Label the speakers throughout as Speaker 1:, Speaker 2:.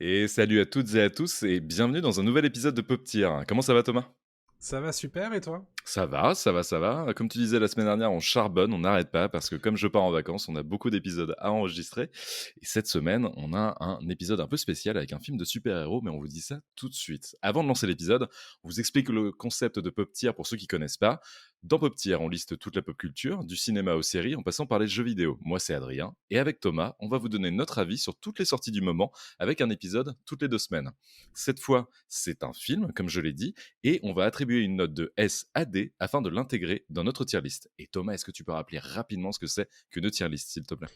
Speaker 1: Et salut à toutes et à tous et bienvenue dans un nouvel épisode de Pop Tier. Comment ça va Thomas?
Speaker 2: Ça va super et toi?
Speaker 1: Ça va, ça va, ça va. Comme tu disais la semaine dernière, on charbonne, on n'arrête pas parce que comme je pars en vacances, on a beaucoup d'épisodes à enregistrer. Et cette semaine, on a un épisode un peu spécial avec un film de super-héros, mais on vous dit ça tout de suite. Avant de lancer l'épisode, on vous explique le concept de Pop Tier pour ceux qui connaissent pas. Dans Pop Tier, on liste toute la pop culture, du cinéma aux séries, en passant par les jeux vidéo. Moi, c'est Adrien. Et avec Thomas, on va vous donner notre avis sur toutes les sorties du moment avec un épisode toutes les 2 semaines. Cette fois, c'est un film, comme je l'ai dit, et on va attribuer une note de S à D afin de l'intégrer dans notre tier list. Et Thomas, est-ce que tu peux rappeler rapidement ce que c'est qu'une tier list, s'il te plaît?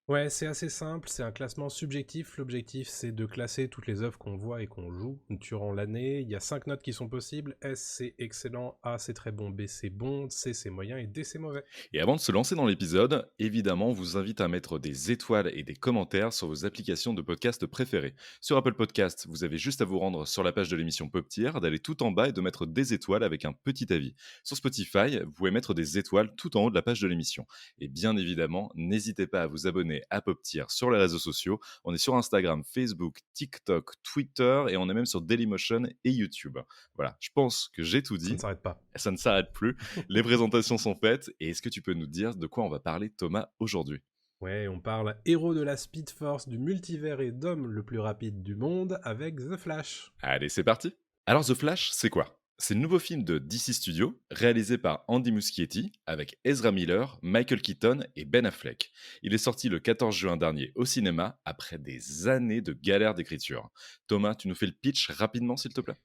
Speaker 2: Ouais, c'est assez simple, c'est un classement subjectif. L'objectif, c'est de classer toutes les œuvres qu'on voit et qu'on joue durant l'année. Il y a 5 notes qui sont possibles. S, c'est excellent, A, c'est très bon, B, c'est bon, C, c'est moyen et D, c'est mauvais.
Speaker 1: Et avant de se lancer dans l'épisode, évidemment, on vous invite à mettre des étoiles et des commentaires sur vos applications de podcast préférées. Sur Apple Podcast, vous avez juste à vous rendre sur la page de l'émission Pop Tier, d'aller tout en bas et de mettre des étoiles avec un petit avis. Sur Spotify, vous pouvez mettre des étoiles tout en haut de la page de l'émission. Et bien évidemment, n'hésitez pas à vous abonner à Pop Tier sur les réseaux sociaux. On est sur Instagram, Facebook, TikTok, Twitter et on est même sur Dailymotion et YouTube. Voilà, je pense que j'ai tout
Speaker 2: Ça ne
Speaker 1: dit.
Speaker 2: s'arrête pas.
Speaker 1: Ça ne s'arrête plus. Les présentations sont faites. Et est-ce que tu peux nous dire de quoi on va parler, Thomas, aujourd'hui?
Speaker 2: Ouais, on parle héros de la Speed Force, du multivers et d'homme le plus rapide du monde avec The Flash.
Speaker 1: Allez, c'est parti. Alors, The Flash, c'est quoi? C'est le nouveau film de DC Studios, réalisé par Andy Muschietti, avec Ezra Miller, Michael Keaton et Ben Affleck. Il est sorti le 14 juin dernier au cinéma, après des années de galère d'écriture. Thomas, tu nous fais le pitch rapidement, s'il te plaît?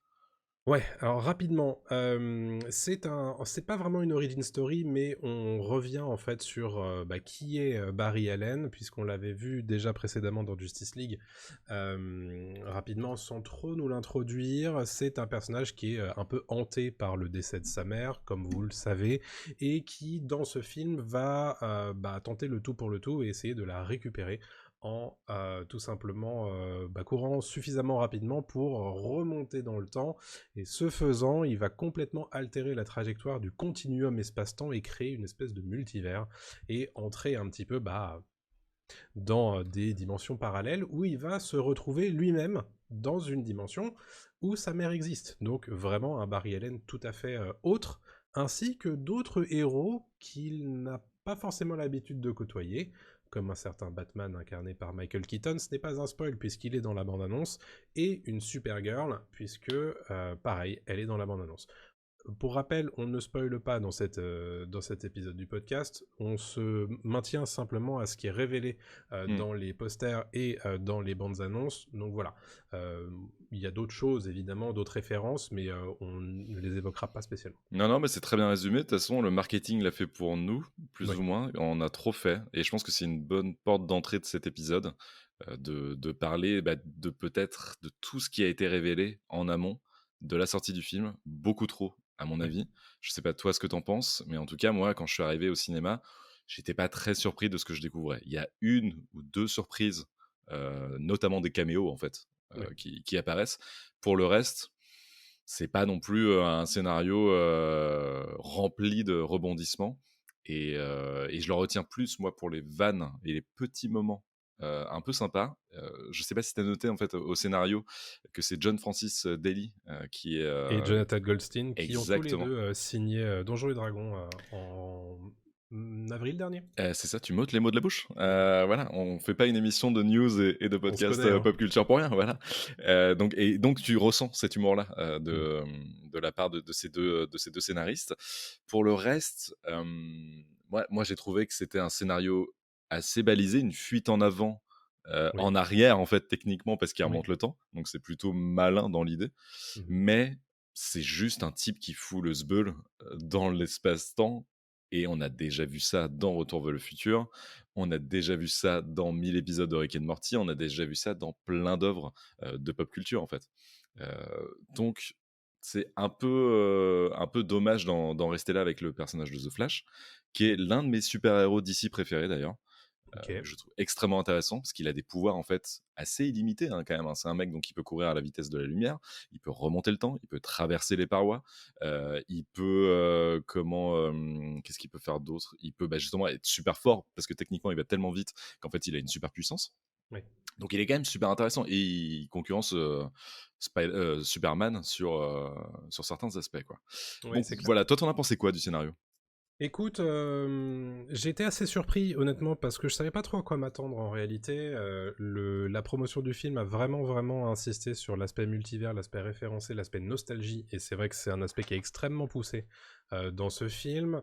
Speaker 2: Ouais, alors rapidement, c'est pas vraiment une origin story, mais on revient en fait sur qui est Barry Allen, puisqu'on l'avait vu déjà précédemment dans Justice League. Rapidement, sans trop nous l'introduire, c'est un personnage qui est un peu hanté par le décès de sa mère, comme vous le savez, et qui dans ce film va tenter le tout pour le tout et essayer de la récupérer en tout simplement courant suffisamment rapidement pour remonter dans le temps et ce faisant, il va complètement altérer la trajectoire du continuum espace-temps et créer une espèce de multivers et entrer un petit peu dans des dimensions parallèles où il va se retrouver lui-même dans une dimension où sa mère existe. Donc vraiment un Barry Allen tout à fait autre, ainsi que d'autres héros qu'il n'a pas forcément l'habitude de côtoyer, comme un certain Batman incarné par Michael Keaton, ce n'est pas un spoil puisqu'il est dans la bande-annonce, et une Supergirl, puisque, pareil, elle est dans la bande-annonce. Pour rappel, on ne spoile pas dans cet épisode du podcast, on se maintient simplement à ce qui est révélé
Speaker 1: Hmm.
Speaker 2: dans les posters et dans les bandes annonces. Donc voilà, il y a d'autres choses évidemment, d'autres références, mais on ne les évoquera pas spécialement.
Speaker 1: Non, non, mais c'est très bien résumé. De toute façon, le marketing l'a fait pour nous, plus
Speaker 2: Oui,
Speaker 1: ou moins. On a trop fait. Et je pense que c'est une bonne porte d'entrée de cet épisode, de parler de peut-être de tout ce qui a été révélé en amont de la sortie du film. Beaucoup trop, à mon
Speaker 2: oui,
Speaker 1: avis. Je sais pas toi ce que t'en penses, mais en tout cas, moi, quand je suis arrivé au cinéma, j'étais pas très surpris de ce que je découvrais. Il y a une ou deux surprises, notamment des caméos, en fait,
Speaker 2: oui.
Speaker 1: qui apparaissent. Pour le reste, c'est pas non plus un scénario rempli de rebondissements. Et je le retiens plus, moi, pour les vannes et les petits moments un peu sympas. Je sais pas si tu as noté, en fait, au scénario, que c'est John Francis Daly qui est
Speaker 2: Et Jonathan Goldstein, qui ont tous les
Speaker 1: exactement.
Speaker 2: deux signé Donjons et Dragons en avril dernier.
Speaker 1: C'est ça, tu m'ôtes les mots de la bouche. Voilà, on fait pas une émission de news et de
Speaker 2: On se
Speaker 1: podcast
Speaker 2: connaît, hein.
Speaker 1: pop culture pour rien, voilà. Donc tu ressens cet humour-là
Speaker 2: Mm.
Speaker 1: de la part de ces deux scénaristes. Pour le reste, moi j'ai trouvé que c'était un scénario assez balisé, une fuite en avant,
Speaker 2: Oui,
Speaker 1: en arrière en fait techniquement parce qu'il
Speaker 2: oui.
Speaker 1: remonte le temps, donc c'est plutôt malin dans l'idée.
Speaker 2: Mhm.
Speaker 1: Mais c'est juste un type qui fout le sbeul dans l'espace-temps et on a déjà vu ça dans Retour vers le futur, on a déjà vu ça dans 1000 épisodes de Rick and Morty, on a déjà vu ça dans plein d'œuvres, de pop culture, en fait. Donc c'est un peu dommage d'en rester là avec le personnage de The Flash, qui est l'un de mes super-héros d'ici préférés d'ailleurs.
Speaker 2: Ok.
Speaker 1: Que je trouve extrêmement intéressant parce qu'il a des pouvoirs en fait assez illimités hein, quand même. Hein. C'est un mec donc il peut courir à la vitesse de la lumière, il peut remonter le temps, il peut traverser les parois, il peut qu'est-ce qu'il peut faire d'autre? Il peut justement être super fort parce que techniquement il va tellement vite qu'en fait il a une super puissance.
Speaker 2: Oui,
Speaker 1: Donc il est quand même super intéressant et il concurrence Superman sur certains aspects, quoi.
Speaker 2: ouais,
Speaker 1: Donc
Speaker 2: c'est clair.
Speaker 1: voilà, toi t'en as pensé quoi du scénario?
Speaker 2: Écoute, j'ai été assez surpris honnêtement parce que je savais pas trop à quoi m'attendre en réalité. La promotion du film a vraiment insisté sur l'aspect multivers, l'aspect référencé, l'aspect nostalgie, et c'est vrai que c'est un aspect qui est extrêmement poussé dans ce film.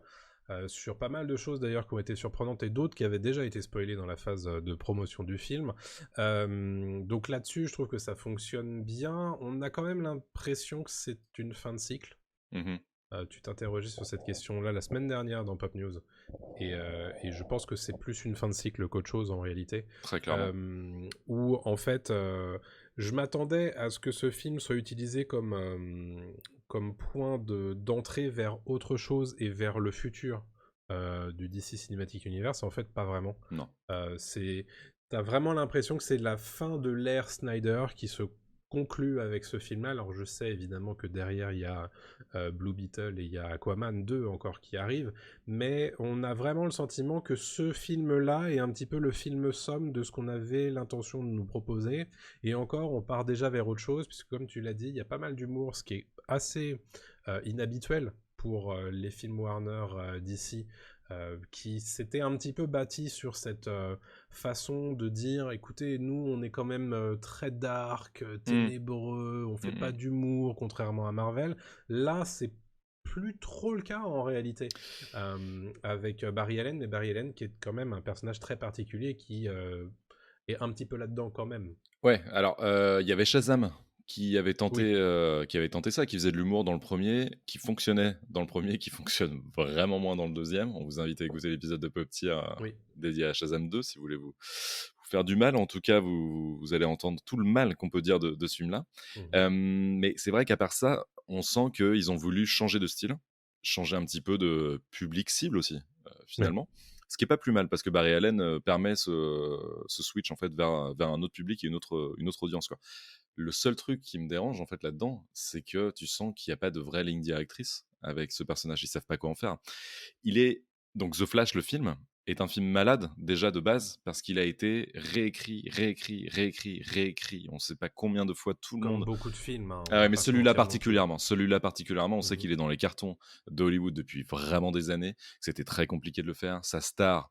Speaker 2: Sur pas mal de choses d'ailleurs qui ont été surprenantes et d'autres qui avaient déjà été spoilées dans la phase de promotion du film. Donc là-dessus, je trouve que ça fonctionne bien. On a quand même l'impression que c'est une fin de cycle.
Speaker 1: Mhm.
Speaker 2: Tu t'interrogeais sur cette question-là la semaine dernière dans Pop News. Et je pense que c'est plus une fin de cycle qu'autre chose en réalité.
Speaker 1: Très clairement.
Speaker 2: Où en fait, je m'attendais à ce que ce film soit utilisé comme point d'entrée vers autre chose et vers le futur du DC Cinematic Universe. En fait, pas vraiment.
Speaker 1: Non.
Speaker 2: T'as vraiment l'impression que c'est la fin de l'ère Snyder qui se conclut avec ce film-là. Alors je sais évidemment que derrière il y a Blue Beetle et il y a Aquaman 2 encore qui arrivent, mais on a vraiment le sentiment que ce film-là est un petit peu le film somme de ce qu'on avait l'intention de nous proposer, et encore on part déjà vers autre chose, puisque comme tu l'as dit, il y a pas mal d'humour, ce qui est assez inhabituel pour les films Warner d'ici, qui s'était un petit peu bâti sur cette façon de dire, écoutez, nous on est quand même très dark,
Speaker 1: Mm.
Speaker 2: ténébreux, on fait pas
Speaker 1: Mm,
Speaker 2: d'humour, contrairement à Marvel. Là, c'est plus trop le cas en réalité, avec Barry Allen, mais Barry Allen qui est quand même un personnage très particulier qui est un petit peu là-dedans quand même.
Speaker 1: Ouais, alors il y avait Shazam
Speaker 2: Oui.
Speaker 1: qui avait tenté ça, qui faisait de l'humour dans le premier, qui fonctionnait dans le premier, qui fonctionne vraiment moins dans le deuxième. On vous invite à écouter l'épisode de Pop Tier
Speaker 2: Oui.
Speaker 1: dédié à Shazam 2 si vous voulez vous faire du mal. En tout cas, vous allez entendre tout le mal qu'on peut dire de ce film-là.
Speaker 2: Mhm.
Speaker 1: Mais c'est vrai qu'à part ça, on sent qu'ils ont voulu changer de style, changer un petit peu de public cible aussi,
Speaker 2: Oui.
Speaker 1: finalement. Ce qui est pas plus mal parce que Barry Allen permet ce switch en fait vers un autre public et une autre audience, quoi. Le seul truc qui me dérange en fait là-dedans, c'est que tu sens qu'il n'y a pas de vraie ligne directrice avec ce personnage. Ils savent pas quoi en faire. Il est donc The Flash, le film, est un film malade déjà de base parce qu'il a été réécrit. On ne sait pas combien de fois tout le
Speaker 2: Comme
Speaker 1: monde.
Speaker 2: beaucoup de films, hein, on
Speaker 1: Ah ouais,
Speaker 2: va
Speaker 1: mais
Speaker 2: pas se mentir non plus.
Speaker 1: celui-là particulièrement, on sait
Speaker 2: Mhm.
Speaker 1: qu'il est dans les cartons d'Hollywood depuis vraiment des années, que c'était très compliqué de le faire. Sa star,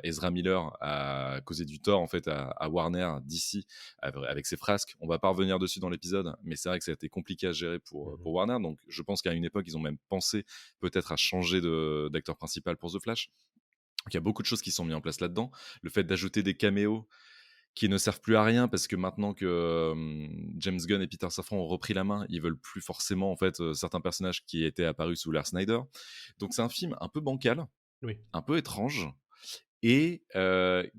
Speaker 1: Ezra Miller, a causé du tort en fait à Warner d'ici avec ses frasques. On va pas revenir dessus dans l'épisode, mais c'est vrai que ça a été compliqué à gérer
Speaker 2: Mhm.
Speaker 1: pour Warner. Donc je pense qu'à une époque, ils ont même pensé peut-être à changer d'acteur principal pour The Flash. Donc il y a beaucoup de choses qui sont mises en place là-dedans. Le fait d'ajouter des caméos qui ne servent plus à rien parce que maintenant que James Gunn et Peter Safran ont repris la main, ils veulent plus forcément en fait certains personnages qui étaient apparus sous l'ère Snyder. Donc c'est un film un peu bancal,
Speaker 2: Oui.
Speaker 1: un peu étrange et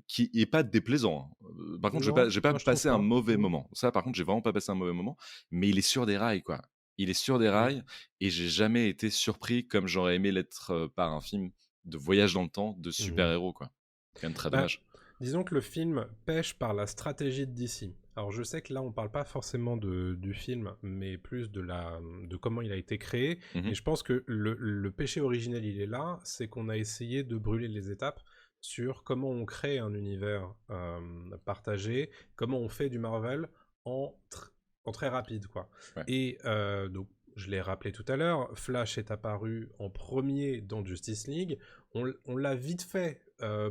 Speaker 1: qui est pas déplaisant, hein. Par contre,
Speaker 2: Non,
Speaker 1: j'ai pas
Speaker 2: moi je trouve
Speaker 1: passé un
Speaker 2: pas.
Speaker 1: mauvais
Speaker 2: Mhm.
Speaker 1: moment. Ça, par contre, j'ai vraiment pas passé un mauvais moment, mais il est sur des rails, quoi. Il est sur des
Speaker 2: Oui.
Speaker 1: rails et j'ai jamais été surpris comme j'aurais aimé l'être par un film de voyage dans le temps de
Speaker 2: Mhm.
Speaker 1: super-héros, quoi. C'est quand même très
Speaker 2: Bah,
Speaker 1: dommage.
Speaker 2: disons que le film pêche par la stratégie de DC. Alors je sais que là on parle pas forcément du film, mais plus de comment il a été créé.
Speaker 1: Mmh.
Speaker 2: Et je pense que le péché originel il est là, c'est qu'on a essayé de brûler les étapes sur comment on crée un univers partagé, comment on fait du Marvel en, en très rapide quoi.
Speaker 1: Ouais.
Speaker 2: Et donc je l'ai rappelé tout à l'heure, Flash est apparu en premier dans Justice League. On l'a vite fait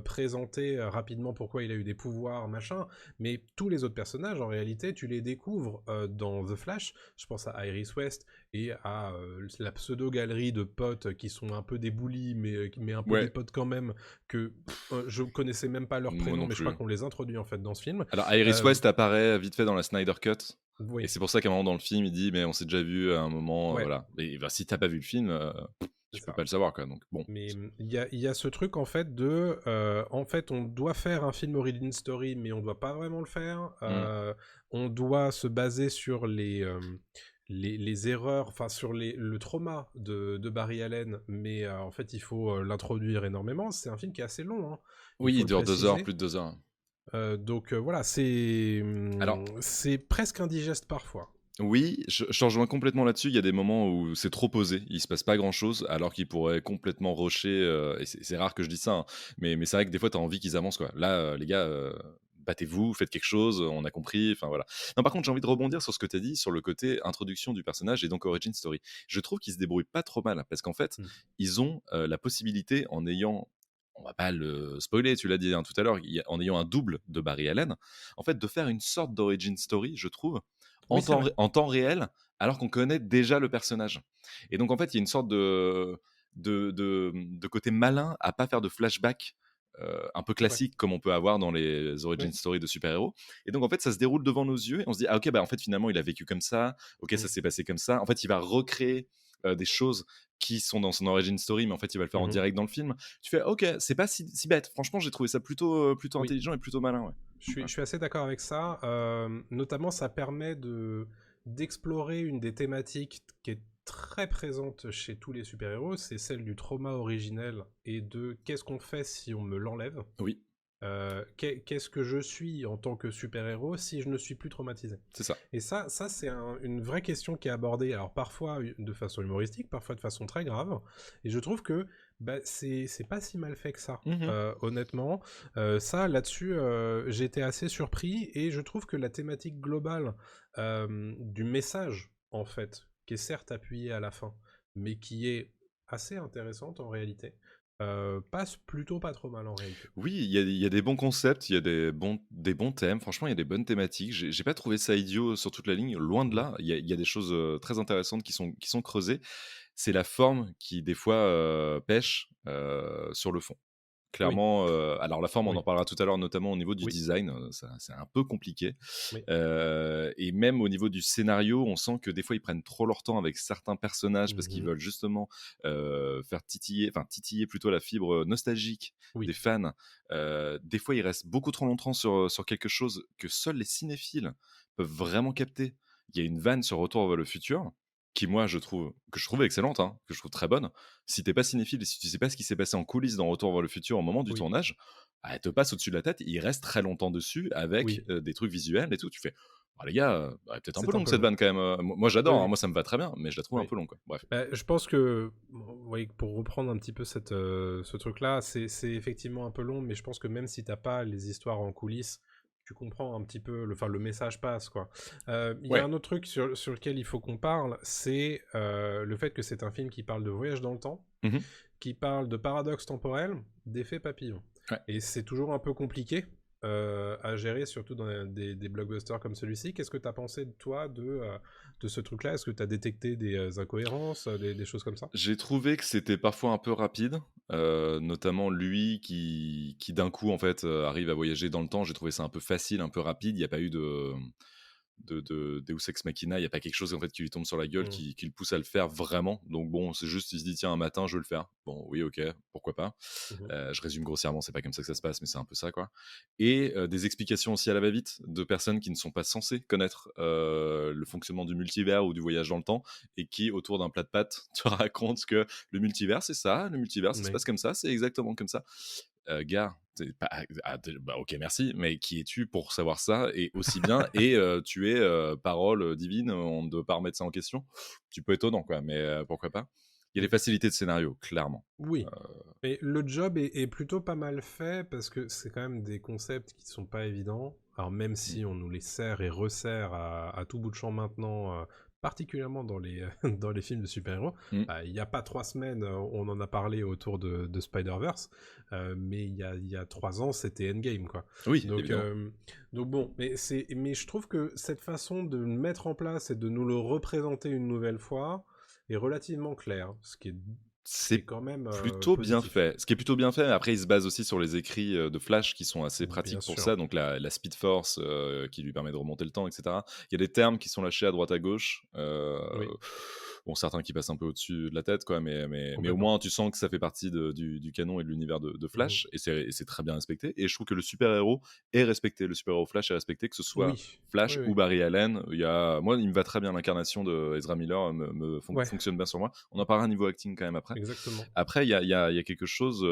Speaker 2: présenter rapidement pourquoi il a eu des pouvoirs, machin, mais tous les autres personnages, en réalité, tu les découvres dans The Flash. Je pense à Iris West et à la pseudo-galerie de potes qui sont un peu des bullies, mais un peu des
Speaker 1: Ouais,
Speaker 2: potes quand même, que je connaissais même pas leur
Speaker 1: moi
Speaker 2: prénom,
Speaker 1: non
Speaker 2: mais je crois
Speaker 1: plus.
Speaker 2: qu'on les introduit en fait dans ce film.
Speaker 1: Alors Iris
Speaker 2: Euh,
Speaker 1: West apparaît vite fait dans la Snyder Cut et
Speaker 2: oui,
Speaker 1: c'est pour ça qu'à un moment dans le film, il dit: «Mais on s'est déjà vu à un moment,
Speaker 2: ouais,
Speaker 1: voilà». Et bah, si tu pas vu le film,
Speaker 2: c'est
Speaker 1: tu peux
Speaker 2: ça.
Speaker 1: pas le savoir, quoi, donc bon.
Speaker 2: Mais il y a ce truc en fait en fait, on doit faire un film origin story, mais on doit pas vraiment le faire.
Speaker 1: Mmh.
Speaker 2: On doit se baser sur les erreurs, enfin sur le trauma de Barry Allen, mais en fait, il faut l'introduire énormément. C'est un film qui est assez long, hein, il
Speaker 1: Oui,
Speaker 2: faut
Speaker 1: il
Speaker 2: le
Speaker 1: dure 2 heures,
Speaker 2: préciser.
Speaker 1: plus de 2 heures.
Speaker 2: Donc voilà, c'est
Speaker 1: Alors
Speaker 2: c'est presque indigeste parfois.
Speaker 1: oui, je te rejoins complètement là-dessus. Il y a des moments où c'est trop posé, il se passe pas grand-chose, alors qu'ils pourraient complètement rusher, et c'est rare que je dise ça, hein, mais c'est vrai que des fois, tu as envie qu'ils avancent, quoi. Là, les gars, battez-vous, faites quelque chose, on a compris, enfin voilà. Non, par contre, j'ai envie de rebondir sur ce que tu as dit, sur le côté introduction du personnage et donc origin story. Je trouve qu'ils se débrouillent pas trop mal, parce qu'en fait,
Speaker 2: Mmh.
Speaker 1: ils ont la possibilité, en ayant, on va pas le spoiler, tu l'as dit tout à l'heure, en ayant un double de Barry Allen, en fait, de faire une sorte d'origin story, je trouve,
Speaker 2: Oui, c'est vrai.
Speaker 1: en temps réel, alors qu'on connaît déjà le personnage. Et donc, en fait, il y a une sorte de côté malin à pas faire de flashback un peu
Speaker 2: C'est vrai.
Speaker 1: classique comme on peut avoir dans les origin
Speaker 2: Oui.
Speaker 1: stories de super-héros. Et donc, en fait, ça se déroule devant nos yeux et on se dit, ah ok, bah en fait, finalement, il a vécu comme ça, ok, ça
Speaker 2: Mmh.
Speaker 1: s'est passé comme ça. En fait, il va recréer des choses qui sont dans son origin story, mais en fait, il va le faire en
Speaker 2: Mmh.
Speaker 1: direct dans le film. Tu fais, ok, c'est pas si bête. Franchement, j'ai trouvé ça plutôt
Speaker 2: Oui.
Speaker 1: intelligent et plutôt malin. Ouais. Ouais.
Speaker 2: Je suis assez d'accord avec ça. Notamment, ça permet d'explorer une des thématiques qui est très présente chez tous les super-héros, c'est celle du trauma originel et de qu'est-ce qu'on fait si on me l'enlève.
Speaker 1: Oui,
Speaker 2: Qu'est-ce que je suis en tant que super-héros si je ne suis plus traumatisé?
Speaker 1: c'est ça.
Speaker 2: Et ça c'est une vraie question qui est abordée, alors parfois de façon humoristique, parfois de façon très grave. Et je trouve que bah, c'est pas si mal fait que ça,
Speaker 1: Mhm.
Speaker 2: honnêtement. Ça, là-dessus, j'ai été assez surpris et je trouve que la thématique globale du message, en fait, qui est certes appuyée à la fin, mais qui est assez intéressante en réalité, passe plutôt pas trop mal en réalité.
Speaker 1: Oui, il y a des bons concepts, il y a des bons thèmes. Franchement, il y a des bonnes thématiques. J'ai pas trouvé ça idiot sur toute la ligne. Loin de
Speaker 2: Mhm.
Speaker 1: là, il y a des choses très intéressantes qui sont creusées. C'est la forme qui, des fois, pêche sur le fond.
Speaker 2: Oui,
Speaker 1: Clairement, alors la forme, on en
Speaker 2: oui,
Speaker 1: parlera tout à l'heure, notamment au niveau du
Speaker 2: oui,
Speaker 1: design, ça c'est un peu compliqué.
Speaker 2: oui.
Speaker 1: Et même au niveau du scénario, on sent que des fois, ils prennent trop leur temps avec certains personnages parce qu'ils
Speaker 2: Mhm.
Speaker 1: veulent justement, faire titiller plutôt la fibre nostalgique des
Speaker 2: Oui,
Speaker 1: fans. Des fois, ils restent beaucoup trop longtemps sur quelque chose que seuls les cinéphiles peuvent vraiment capter. Il y a une vanne sur Retour vers le futur qui, moi, je trouve excellente, hein, que je trouve très bonne. Si t'es pas cinéphile et si tu sais pas ce qui s'est passé en coulisses dans Retour vers le futur au moment du
Speaker 2: oui,
Speaker 1: tournage, ah, elle te passe au-dessus de la tête, il reste très longtemps dessus avec
Speaker 2: oui.
Speaker 1: des trucs visuels et tout. Tu fais, «Ah, les gars, elle est peut-être un peu
Speaker 2: C'est un
Speaker 1: longue
Speaker 2: peu
Speaker 1: cette
Speaker 2: long.
Speaker 1: vanne quand même. Moi
Speaker 2: Oui,
Speaker 1: j'adore, hein,
Speaker 2: oui,
Speaker 1: moi ça me va très bien, mais je la trouve un
Speaker 2: oui.
Speaker 1: peu longue, quoi. Bref.
Speaker 2: Bah, je pense que, oui, pour reprendre un petit peu ce truc-là, c'est effectivement un peu long, mais je pense que même si t'as pas les histoires en coulisses, tu comprends un petit peu, enfin, le message passe, quoi. Il y a
Speaker 1: Ouais.
Speaker 2: un autre truc sur lequel il faut qu'on parle, c'est le fait que c'est un film qui parle de voyage dans le temps,
Speaker 1: Mhm.
Speaker 2: qui parle de paradoxe temporel, d'effet papillon.
Speaker 1: Ouais.
Speaker 2: Et c'est toujours un peu compliqué à gérer, surtout dans des blockbusters comme celui-ci. Qu'est-ce que tu as pensé, toi, de ce truc-là? Est-ce que tu as détecté des incohérences, des choses comme ça?
Speaker 1: J'ai trouvé que c'était parfois un peu rapide, notamment lui qui d'un coup en fait arrive à voyager dans le temps. J'ai trouvé ça un peu facile, un peu rapide. Il n'y a pas eu de Deus Ex Machina, il n'y a pas quelque chose en fait qui lui tombe sur la gueule
Speaker 2: Mm.
Speaker 1: qui le pousse à le faire vraiment. Donc bon, c'est juste, il se dit tiens un matin je veux le faire. Bon oui ok, pourquoi pas.
Speaker 2: Mhm.
Speaker 1: Je résume grossièrement, c'est pas comme ça que ça se passe, mais c'est un peu ça, quoi. Et des explications aussi à la va-vite de personnes qui ne sont pas censées connaître le fonctionnement du multivers ou du voyage dans le temps et qui, autour d'un plat de pâtes, te racontent que le multivers, c'est ça, le multivers, ça se
Speaker 2: Oui.
Speaker 1: passe comme ça, c'est exactement comme ça. Gars, bah, ok, merci, mais qui es-tu pour savoir ça et aussi bien et tu es parole divine, on ne doit pas remettre ça en question. Tu peux étonnant, quoi, mais pourquoi pas. Il y a des
Speaker 2: Mm.
Speaker 1: facilités de scénario, clairement.
Speaker 2: Oui. Mais le job est plutôt pas mal fait parce que c'est quand même des concepts qui sont pas évidents. Alors même
Speaker 1: Mm.
Speaker 2: si on nous les sert et resserre à tout bout de champ maintenant, particulièrement dans les, dans les films de super-héros,
Speaker 1: Mm.
Speaker 2: il n'y a pas 3 semaines, on en a parlé autour de Spider-Verse, mais il y a 3 ans, c'était Endgame, quoi.
Speaker 1: Oui,
Speaker 2: Donc,
Speaker 1: évidemment.
Speaker 2: donc bon, mais je trouve que cette façon de le mettre en place et de nous le représenter une nouvelle fois est relativement claire, ce qui est
Speaker 1: C'est
Speaker 2: quand même
Speaker 1: plutôt bien
Speaker 2: positif.
Speaker 1: fait. Ce qui est plutôt bien fait, après, il se base aussi sur les écrits de Flash qui sont assez
Speaker 2: Bien
Speaker 1: pratiques pour
Speaker 2: sûr.
Speaker 1: ça. Donc, la Speed Force qui lui permet de remonter le temps, etc. Il y a des termes qui sont lâchés à droite à gauche.
Speaker 2: Oui,
Speaker 1: Bon, certains qui passent un peu au-dessus de la tête, quoi, mais au
Speaker 2: complètement.
Speaker 1: moins, tu sens que ça fait partie du canon et de l'univers de
Speaker 2: Mhm.
Speaker 1: Flash. Et c'est très bien respecté. Et je trouve que le super-héros est respecté. Le super-héros Flash est respecté, que ce soit
Speaker 2: Oui, oui,
Speaker 1: Flash
Speaker 2: oui.
Speaker 1: ou Barry Allen. Moi, il me va très bien l'incarnation de Ezra Miller,
Speaker 2: Ouais,
Speaker 1: fonctionne bien sur moi. On en parlera niveau acting quand même après.
Speaker 2: exactement.
Speaker 1: Après, il y a quelque chose,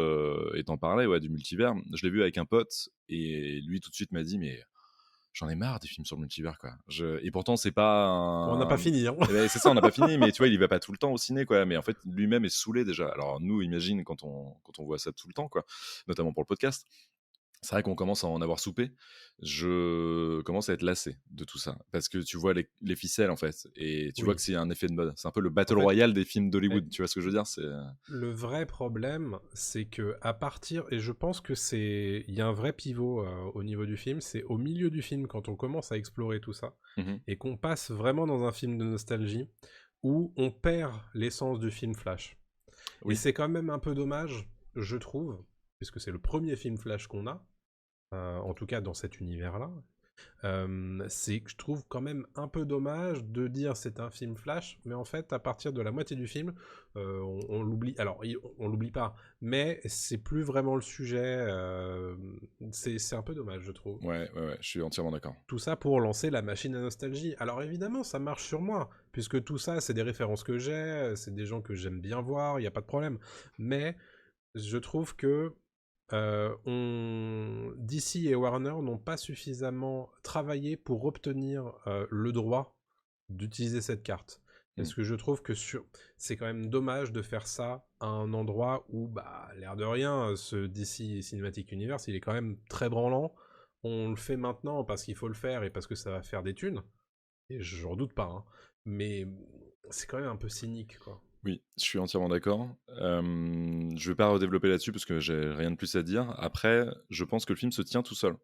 Speaker 1: et t'en parlais, ouais, du multivers. Je l'ai vu avec un pote, et lui, tout de suite, m'a dit, mais j'en ai marre des films sur le multivers, quoi. Et pourtant, c'est pas
Speaker 2: On n'a
Speaker 1: un...
Speaker 2: pas fini, hein.
Speaker 1: Eh ben, c'est ça, on n'a pas fini, mais tu vois, il y va pas tout le temps au ciné, quoi. Mais en fait, lui-même est saoulé déjà. Alors, nous, imagine quand on voit ça tout le temps, quoi, notamment pour le podcast. C'est vrai qu'on commence à en avoir soupé. Je commence à être lassé de tout ça. Parce que tu vois les ficelles, en fait. Et tu vois
Speaker 2: Oui.
Speaker 1: que c'est un effet de mode. C'est un peu le
Speaker 2: En
Speaker 1: battle
Speaker 2: fait,
Speaker 1: royale des films
Speaker 2: eh,
Speaker 1: d'Hollywood. Tu vois ce que je veux dire?
Speaker 2: le vrai problème, c'est que à partir, et je pense que il y a un vrai pivot au niveau du film, c'est au milieu du film quand on commence à explorer tout ça
Speaker 1: Mhm.
Speaker 2: et qu'on passe vraiment dans un film de nostalgie où on perd l'essence du film Flash. Et
Speaker 1: Oui.
Speaker 2: c'est quand même un peu dommage, je trouve, puisque c'est le premier film Flash qu'on a, en tout cas dans cet univers-là. C'est que je trouve quand même un peu dommage de dire c'est un film Flash, mais en fait, à partir de la moitié du film, on l'oublie. Alors, on l'oublie pas, mais c'est plus vraiment le sujet. C'est un peu dommage, je trouve.
Speaker 1: Ouais, ouais, ouais, je suis entièrement d'accord.
Speaker 2: Tout ça pour lancer la machine à nostalgie. Alors évidemment, ça marche sur moi, puisque tout ça, c'est des références que j'ai, c'est des gens que j'aime bien voir, il n'y a pas de problème. Mais je trouve que DC et Warner n'ont pas suffisamment travaillé pour obtenir le droit d'utiliser cette carte.
Speaker 1: Mm.
Speaker 2: Parce que je trouve que c'est quand même dommage de faire ça à un endroit où, bah, l'air de rien, ce DC Cinematic Universe, il est quand même très branlant. On le fait maintenant parce qu'il faut le faire et parce que ça va faire des thunes. Et j'en doute pas, hein. Mais c'est quand même un peu cynique, quoi.
Speaker 1: Oui, je suis entièrement d'accord. Je vais pas redévelopper là-dessus parce que j'ai rien de plus à dire. Après, je pense que le film se tient tout seul,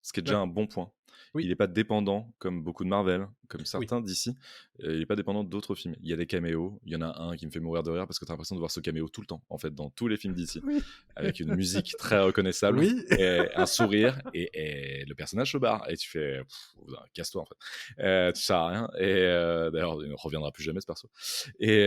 Speaker 1: ce qui est déjà
Speaker 2: Ouais.
Speaker 1: un bon point. Il
Speaker 2: Oui,
Speaker 1: n'est pas dépendant, comme beaucoup de Marvel, comme
Speaker 2: oui.
Speaker 1: certains d'ici, il n'est pas dépendant d'autres films. Il y a des caméos, il y en a un qui me fait mourir de rire parce que tu as l'impression de voir ce caméo tout le temps, en fait, dans tous les films d'ici,
Speaker 2: Oui.
Speaker 1: avec une musique très reconnaissable,
Speaker 2: Oui.
Speaker 1: et un sourire, et le personnage se barre, et tu fais, casse-toi, en fait. Tu sers à rien, et d'ailleurs, il ne reviendra plus jamais, ce perso. Et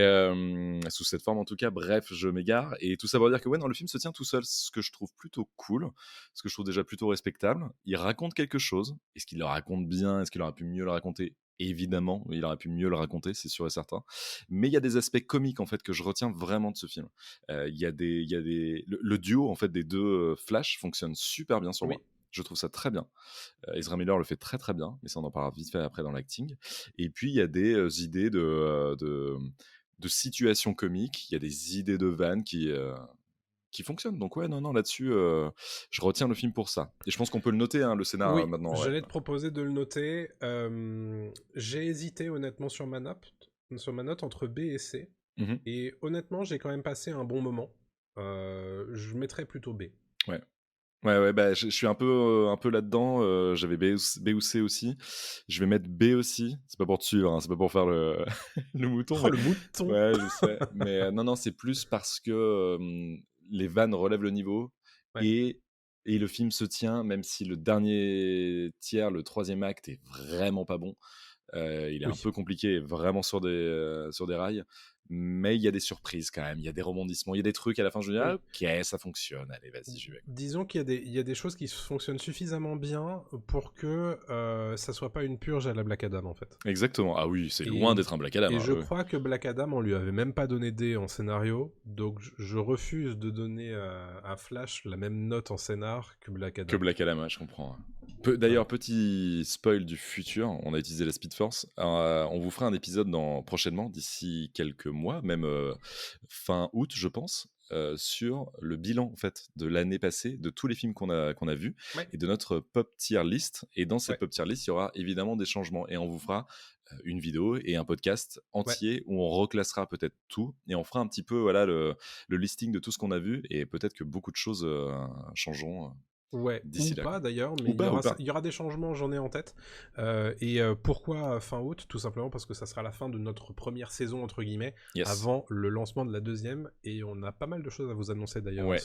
Speaker 1: sous cette forme, en tout cas, bref, je m'égare. Et tout ça pour dire que ouais, non, le film se tient tout seul, ce que je trouve plutôt cool, ce que je trouve déjà plutôt respectable. Il raconte quelque chose. Est-ce qu'il le raconte bien? Est-ce qu'il aurait pu mieux le raconter? Évidemment, il aurait pu mieux le raconter, c'est sûr et certain. Mais il y a des aspects comiques en fait que je retiens vraiment de ce film. Le duo en fait des deux Flash fonctionne super bien sur moi.
Speaker 2: Oui.
Speaker 1: Je trouve ça très bien. Ezra Miller le fait très très bien, mais ça on en parlera vite fait après dans l'acting. Et puis il y a des idées de situations comiques, il y a des idées de vannes qui fonctionnent. Donc ouais, non, non, là-dessus, je retiens le film pour ça. Et je pense qu'on peut le noter, hein, le scénar
Speaker 2: Oui,
Speaker 1: maintenant. Ouais.
Speaker 2: j'allais te proposer de le noter. J'ai hésité honnêtement sur ma note entre B et C.
Speaker 1: Mhm.
Speaker 2: Et honnêtement, j'ai quand même passé un bon moment. Je mettrais plutôt B.
Speaker 1: Ouais. Ouais, ouais, bah, je suis un peu là-dedans. J'avais B ou C aussi. Je vais mettre B aussi. C'est pas pour te suivre, hein, c'est pas pour faire le, le mouton.
Speaker 2: Oh,
Speaker 1: Mais...
Speaker 2: le mouton.
Speaker 1: Ouais, je sais. Mais non, non, c'est plus parce que les vannes relèvent le niveau
Speaker 2: Ouais,
Speaker 1: et, et le film se tient, même si le dernier tiers, le troisième acte, est vraiment pas bon. Il est un
Speaker 2: oui.
Speaker 1: peu compliqué, vraiment sur des rails. Mais il y a des surprises quand même, il y a des rebondissements, il y a des trucs à la fin, je me dis, ah,
Speaker 2: Oui.
Speaker 1: ok, ça fonctionne, allez, vas-y, j'y vais.
Speaker 2: Disons il y a des choses qui fonctionnent suffisamment bien pour que ça soit pas une purge à la Black Adam en fait.
Speaker 1: Exactement. Ah oui, c'est loin
Speaker 2: Et,
Speaker 1: d'être un Black Adam.
Speaker 2: et
Speaker 1: Hein,
Speaker 2: je
Speaker 1: ouais.
Speaker 2: crois que Black Adam, on lui avait même pas donné D en scénario, donc je refuse de donner à Flash la même note en scénar que Black
Speaker 1: Que
Speaker 2: Adam.
Speaker 1: Black Adam, ouais, je comprends.
Speaker 2: Voilà.
Speaker 1: D'ailleurs, petit spoil du futur, on a utilisé la Speed Force. On vous fera un épisode prochainement, d'ici quelques mois, même fin août, je pense, sur le bilan en fait de l'année passée, de tous les films qu'on a vus
Speaker 2: Ouais,
Speaker 1: et de notre pop tier list. Et dans cette
Speaker 2: ouais,
Speaker 1: pop tier list, il y aura évidemment des changements. Et on vous fera une vidéo et un podcast
Speaker 2: ouais.
Speaker 1: entier où on reclassera peut-être tout et on fera un petit peu voilà le listing de tout ce qu'on a vu et peut-être que beaucoup de choses changeront
Speaker 2: Ouais,
Speaker 1: d'ici
Speaker 2: ou
Speaker 1: là,
Speaker 2: pas
Speaker 1: quoi.
Speaker 2: d'ailleurs, mais
Speaker 1: Ou pas, ou pas.
Speaker 2: il y aura des changements, j'en ai en tête. Pourquoi fin août? Tout simplement parce que ça sera la fin de notre première saison, entre guillemets,
Speaker 1: Yes.
Speaker 2: avant le lancement de la deuxième, et on a pas mal de choses à vous annoncer d'ailleurs
Speaker 1: Ouais,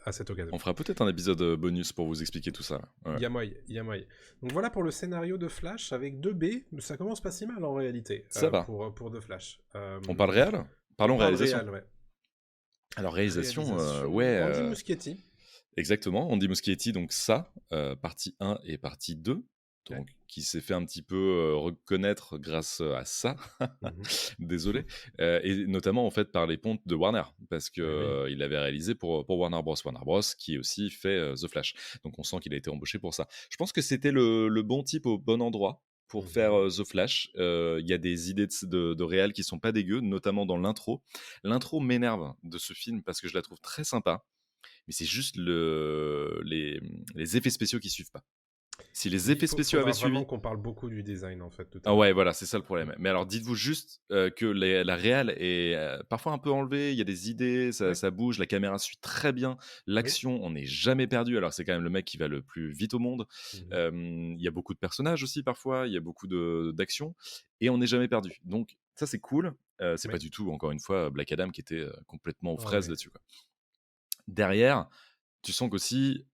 Speaker 2: à cette occasion.
Speaker 1: on fera peut-être un épisode bonus pour vous expliquer tout ça. Ouais.
Speaker 2: Il y a moyen, il y a moyen. Donc voilà pour le scénario de Flash avec 2 B, ça commence pas si mal en réalité
Speaker 1: Ça va.
Speaker 2: pour The Flash.
Speaker 1: On parle réel?
Speaker 2: On
Speaker 1: Parlons
Speaker 2: parle
Speaker 1: réalisation.
Speaker 2: réel, ouais.
Speaker 1: Alors réalisation,
Speaker 2: Réalisation,
Speaker 1: ouais,
Speaker 2: Andy Muschietti.
Speaker 1: exactement. Andy Muschietti, donc ça, partie 1 et partie 2.
Speaker 2: Ouais.
Speaker 1: Donc, qui s'est fait un petit peu reconnaître grâce à ça.
Speaker 2: Mhm.
Speaker 1: Désolé. Et notamment, en fait, par les pontes de Warner. Parce qu'il
Speaker 2: Eh oui.
Speaker 1: il avait réalisé pour Warner Bros. Warner Bros. Qui aussi fait The Flash. Donc, on sent qu'il a été embauché pour ça. Je pense que c'était le bon type au bon endroit pour faire
Speaker 2: Mhm.
Speaker 1: The Flash. Il y a des idées de réal qui sont pas dégueu, notamment dans l'intro. L'intro m'énerve de ce film parce que je la trouve très sympa. mais c'est juste les effets spéciaux qui suivent pas. Si les
Speaker 2: Oui,
Speaker 1: effets spéciaux
Speaker 2: faudra
Speaker 1: avaient
Speaker 2: vraiment
Speaker 1: suivi.
Speaker 2: qu'on parle beaucoup du design en fait tout à
Speaker 1: Ah
Speaker 2: l'heure.
Speaker 1: ouais, voilà, c'est ça le
Speaker 2: Mm.
Speaker 1: problème. Mais alors, dites-vous juste que la réal est parfois un peu enlevée. Il y a des idées, ça,
Speaker 2: Ouais,
Speaker 1: ça bouge, la caméra suit très bien.
Speaker 2: oui.
Speaker 1: L'action, on n'est jamais perdu. Alors, c'est quand même le mec qui va le plus vite au monde.
Speaker 2: Mhm.
Speaker 1: Il y a beaucoup de personnages aussi parfois. Il y a beaucoup d'action et on n'est jamais perdu. Donc, ça, c'est cool. C'est pas
Speaker 2: Oui.
Speaker 1: du tout, encore une fois, Black Adam qui était complètement aux
Speaker 2: Ah
Speaker 1: fraises
Speaker 2: oui.
Speaker 1: là-dessus, quoi. Derrière, tu sens qu'aussi,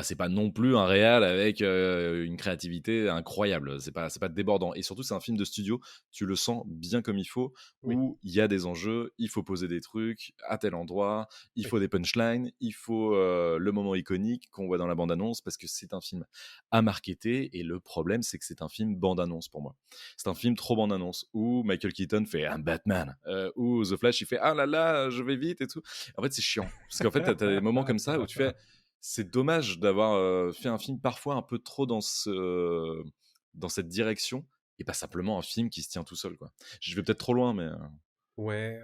Speaker 1: c'est pas non plus un réal avec une créativité incroyable. C'est pas débordant. Et surtout, c'est un film de studio. Tu le sens bien comme il faut,
Speaker 2: Oui.
Speaker 1: où il y a des enjeux, il faut poser des trucs à tel endroit, il
Speaker 2: Oui.
Speaker 1: faut des punchlines, il faut le moment iconique qu'on voit dans la bande-annonce, parce que c'est un film à marketer. Et le problème, c'est que c'est un film bande-annonce pour moi. C'est un film trop bande-annonce, où Michael Keaton fait un Batman, où The Flash, il fait ah là là, je vais vite et tout. En fait, c'est chiant. Parce qu'en fait, t'as des moments comme ça où tu fais c'est dommage d'avoir fait un film parfois un peu trop dans cette direction et pas simplement un film qui se tient tout seul, quoi. Je vais peut-être trop loin, mais.
Speaker 2: Ouais,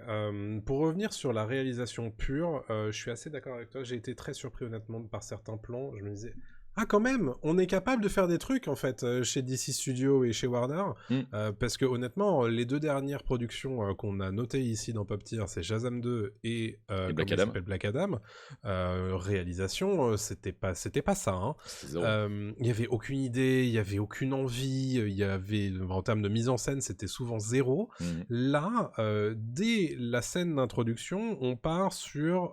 Speaker 2: pour revenir sur la réalisation pure, je suis assez d'accord avec toi. J'ai été très surpris honnêtement par certains plans. Je me disais, ah quand même, on est capable de faire des trucs en fait chez DC Studios et chez Warner,
Speaker 1: Hmm.
Speaker 2: parce que honnêtement, les deux dernières productions qu'on a notées ici dans Pop Tier, c'est Shazam 2 et
Speaker 1: Et Black
Speaker 2: comment il
Speaker 1: Adam,
Speaker 2: s'appelle Black Adam. Réalisation, c'était pas ça. Hein.
Speaker 1: c'était zéro.
Speaker 2: Il y avait aucune idée, il y avait aucune envie, il y avait en termes de mise en scène, c'était souvent zéro.
Speaker 1: Hmm.
Speaker 2: Là, dès la scène d'introduction, on part sur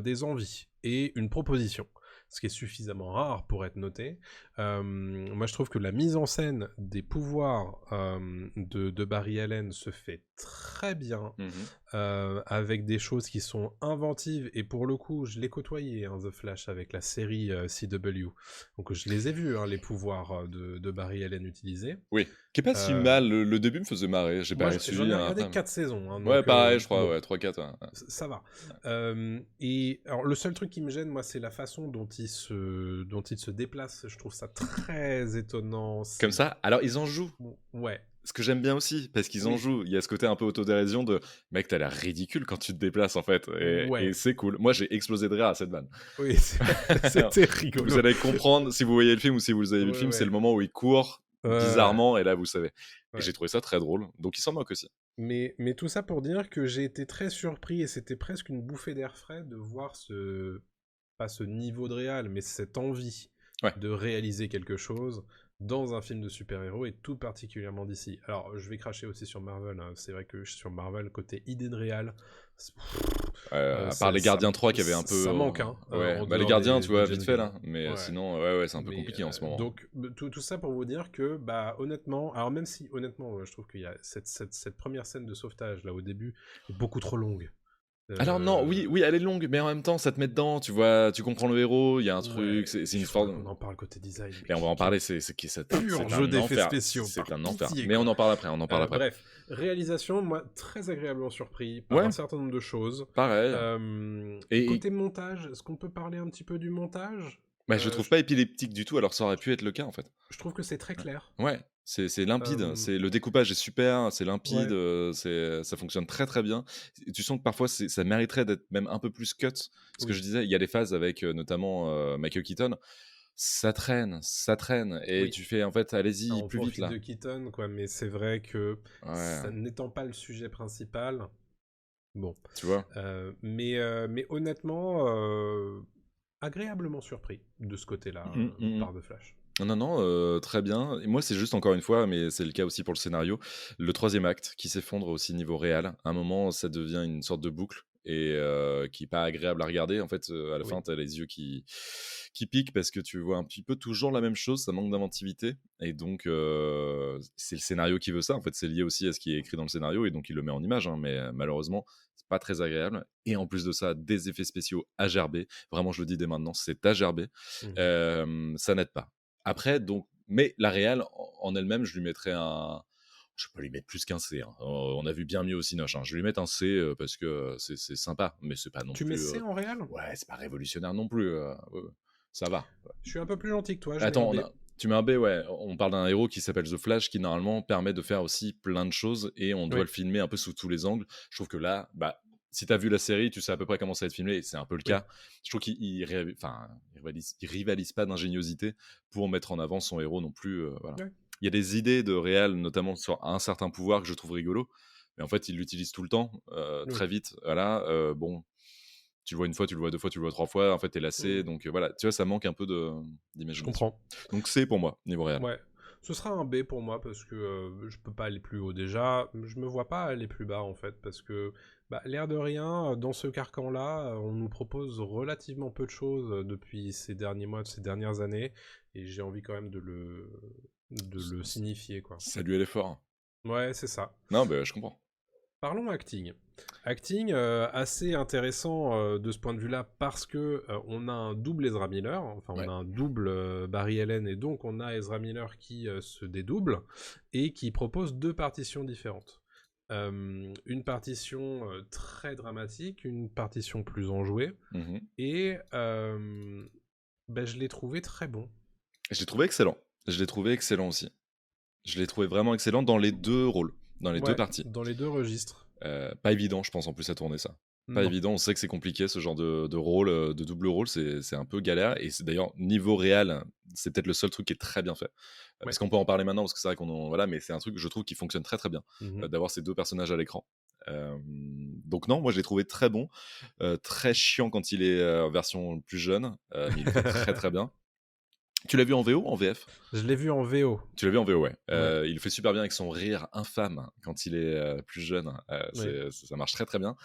Speaker 2: des envies et une proposition, ce qui est suffisamment rare pour être noté. Moi, je trouve que la mise en scène des pouvoirs de Barry Allen se fait très bien,
Speaker 1: Mhm.
Speaker 2: avec des choses qui sont inventives, et pour le coup, je l'ai côtoyé, hein, The Flash, avec la série CW. Donc je les ai vus, hein, les pouvoirs de Barry Allen utilisés.
Speaker 1: Oui, qui est pas si
Speaker 2: Euh,
Speaker 1: mal. Le début me faisait marrer. J'ai
Speaker 2: Moi,
Speaker 1: pas
Speaker 2: j'en
Speaker 1: suivi
Speaker 2: ai
Speaker 1: hein,
Speaker 2: regardé
Speaker 1: après.
Speaker 2: 4 saisons, hein,
Speaker 1: Ouais,
Speaker 2: donc
Speaker 1: pareil, je crois.
Speaker 2: bon,
Speaker 1: Ouais, 3-4. Ouais.
Speaker 2: ça va. Et alors, le seul truc qui me gêne, moi, c'est la façon dont il se déplace. Je trouve ça très étonnant.
Speaker 1: Comme
Speaker 2: C'est
Speaker 1: ça. Alors, ils en jouent.
Speaker 2: ouais,
Speaker 1: Ce que j'aime bien aussi, parce qu'ils en
Speaker 2: oui,
Speaker 1: jouent. Il y a ce côté un peu autodérision de mec, t'as l'air ridicule quand tu te déplaces en fait. Et
Speaker 2: ouais,
Speaker 1: c'est cool. Moi, j'ai explosé de rire à cette vanne.
Speaker 2: oui, c'était
Speaker 1: Vous
Speaker 2: rigolo.
Speaker 1: allez comprendre si vous voyez le film ou si vous avez vu le
Speaker 2: Ouais,
Speaker 1: film, c'est le
Speaker 2: ouais,
Speaker 1: moment où il court
Speaker 2: ouais,
Speaker 1: bizarrement et là vous savez. Et j'ai
Speaker 2: ouais.
Speaker 1: trouvé ça très drôle. Donc il s'en moque aussi.
Speaker 2: Mais tout ça pour dire que j'ai été très surpris, et c'était presque une bouffée d'air frais de voir pas ce niveau de réal, mais cette envie
Speaker 1: Ouais.
Speaker 2: de réaliser quelque chose dans un film de super-héros, et tout particulièrement d'ici. Alors, je vais cracher aussi sur Marvel, hein. C'est vrai que sur Marvel, côté idée de réal,
Speaker 1: À part les Gardiens 3 qui avaient un peu.
Speaker 2: ça manque, hein,
Speaker 1: Ouais,
Speaker 2: en
Speaker 1: bah les
Speaker 2: dehors
Speaker 1: Gardiens, tu
Speaker 2: des
Speaker 1: vois,
Speaker 2: James
Speaker 1: vite fait
Speaker 2: Gunn.
Speaker 1: là. Mais
Speaker 2: Ouais.
Speaker 1: sinon, ouais, c'est un peu
Speaker 2: Mais
Speaker 1: compliqué en ce moment.
Speaker 2: donc tout ça pour vous dire que bah honnêtement, alors même si honnêtement je trouve qu'il y a cette première scène de sauvetage là au début est beaucoup trop longue.
Speaker 1: Alors non,
Speaker 2: Euh,
Speaker 1: oui, elle est longue, mais en même temps, ça te met dedans, tu vois, tu comprends le héros, il y a un truc,
Speaker 2: ouais,
Speaker 1: c'est
Speaker 2: il
Speaker 1: une
Speaker 2: faudra qu'on
Speaker 1: forme.
Speaker 2: en parle côté design, mais
Speaker 1: Et on va en parler, c'est
Speaker 2: purge
Speaker 1: un
Speaker 2: d'effets
Speaker 1: enfer.
Speaker 2: spéciaux,
Speaker 1: C'est
Speaker 2: par
Speaker 1: un enfer.
Speaker 2: pitié
Speaker 1: Mais on
Speaker 2: quoi.
Speaker 1: en parle après, on en parle après.
Speaker 2: Bref, réalisation, moi très agréablement surpris par un
Speaker 1: Ouais,
Speaker 2: certain nombre de choses.
Speaker 1: pareil. Et
Speaker 2: Côté montage, est-ce qu'on peut parler un petit peu du montage?
Speaker 1: bah, je trouve pas épileptique du tout, alors ça aurait pu être le cas en fait.
Speaker 2: Je trouve que c'est très clair.
Speaker 1: Ouais, c'est limpide,
Speaker 2: Euh,
Speaker 1: le découpage est super, c'est limpide,
Speaker 2: ouais,
Speaker 1: ça fonctionne très très bien. Tu sens que parfois ça mériterait d'être même un peu plus cut. Ce que je
Speaker 2: oui.
Speaker 1: disais, il y a des phases avec notamment Michael Keaton, ça traîne, et
Speaker 2: Oui,
Speaker 1: tu fais en fait, allez-y
Speaker 2: on
Speaker 1: plus vite
Speaker 2: profite
Speaker 1: là.
Speaker 2: de Keaton, quoi, mais c'est vrai que
Speaker 1: Ouais,
Speaker 2: ça n'étant pas le sujet principal, bon.
Speaker 1: tu vois.
Speaker 2: Mais honnêtement, agréablement surpris de ce côté-là
Speaker 1: Mm, mm, mm.
Speaker 2: par The Flash.
Speaker 1: Non, non, très bien. Et moi, c'est juste encore une fois, mais c'est le cas aussi pour le scénario, le troisième acte qui s'effondre aussi niveau réel. À un moment, ça devient une sorte de boucle et qui est pas agréable à regarder. En fait, à la fin,
Speaker 2: Oui.
Speaker 1: tu as les yeux qui piquent parce que tu vois un petit peu toujours la même chose, ça manque d'inventivité. Et donc, c'est le scénario qui veut ça. En fait, c'est lié aussi à ce qui est écrit dans le scénario et donc il le met en image. Hein, mais malheureusement, c'est pas très agréable. Et en plus de ça, des effets spéciaux à gerber. Vraiment, je le dis dès maintenant, c'est à gerber.
Speaker 2: Mhm.
Speaker 1: Ça n'aide pas. Après, donc, mais la réal en elle-même, je lui mettrais un. Je peux lui mettre plus qu'un C. Hein. On a vu bien mieux au Cinoche. Hein. Je vais lui mettre un C parce que c'est sympa, mais c'est pas non
Speaker 2: Tu mets
Speaker 1: plus.
Speaker 2: C en réel?
Speaker 1: Ouais, c'est pas révolutionnaire non plus. Ouais, ouais. Ça va.
Speaker 2: Je suis un peu plus gentil que toi, je mets un
Speaker 1: Attends,
Speaker 2: B.
Speaker 1: tu mets un B, ouais. On parle d'un héros qui s'appelle The Flash qui normalement permet de faire aussi plein de choses et on doit
Speaker 2: Oui.
Speaker 1: le filmer un peu sous tous les angles. Je trouve que là, bah, si t'as vu la série, tu sais à peu près comment ça va être filmé, et c'est un peu le
Speaker 2: Oui.
Speaker 1: cas. Je trouve qu'il rivalise pas d'ingéniosité pour mettre en avant son héros non plus. Voilà.
Speaker 2: Ouais.
Speaker 1: Il y a des idées de réal, notamment sur un certain pouvoir que je trouve rigolo, mais en fait, il l'utilise tout le temps,
Speaker 2: Oui.
Speaker 1: très vite. Voilà, bon, tu le vois une fois, tu le vois deux fois, tu le vois trois fois, en fait, t'es lassé,
Speaker 2: Mm.
Speaker 1: donc voilà, tu vois, ça manque un peu
Speaker 2: Je
Speaker 1: d'imagination.
Speaker 2: comprends.
Speaker 1: Donc c'est pour moi, niveau réel.
Speaker 2: Ouais. Ce sera un B pour moi parce que je peux pas aller plus haut déjà. Je me vois pas aller plus bas en fait parce que l'air de rien, dans ce carcan-là, on nous propose relativement peu de choses depuis ces derniers mois, ces dernières années, et j'ai envie quand même de le signifier quoi.
Speaker 1: Salut l'effort.
Speaker 2: Ouais, c'est ça.
Speaker 1: Non, bah, je comprends.
Speaker 2: Parlons acting. Acting assez intéressant de ce point de vue-là parce que on a un double Ezra Miller, enfin on
Speaker 1: Ouais.
Speaker 2: a un double Barry Allen et donc on a Ezra Miller qui se dédouble et qui propose deux partitions différentes. Une partition très dramatique, une partition plus enjouée
Speaker 1: Mhm.
Speaker 2: et je l'ai trouvé très bon.
Speaker 1: Je l'ai trouvé excellent. Je l'ai trouvé excellent aussi. Je l'ai trouvé vraiment excellent dans les deux rôles, dans les deux
Speaker 2: Ouais,
Speaker 1: parties.
Speaker 2: dans les deux registres.
Speaker 1: Pas évident, je pense, en plus, à tourner ça. Pas
Speaker 2: Non.
Speaker 1: évident, on sait que c'est compliqué, ce genre de rôle, de double rôle, c'est un peu galère. Et c'est d'ailleurs, niveau réel, c'est peut-être le seul truc qui est très bien fait.
Speaker 2: Ouais.
Speaker 1: Parce qu'on peut en parler maintenant, parce que c'est vrai voilà, mais c'est un truc que je trouve qui fonctionne très très bien,
Speaker 2: Mhm.
Speaker 1: d'avoir ces deux personnages à l'écran. Donc non, moi je l'ai trouvé très bon, très chiant quand il est en version plus jeune, mais il le fait très très bien. Tu l'as vu en VO ou en VF?
Speaker 2: Je l'ai vu en VO.
Speaker 1: Tu l'as vu en VO, ouais.
Speaker 2: Ouais.
Speaker 1: Il le fait super bien avec son rire infâme quand il est plus jeune.
Speaker 2: Ouais.
Speaker 1: Ça marche très très bien.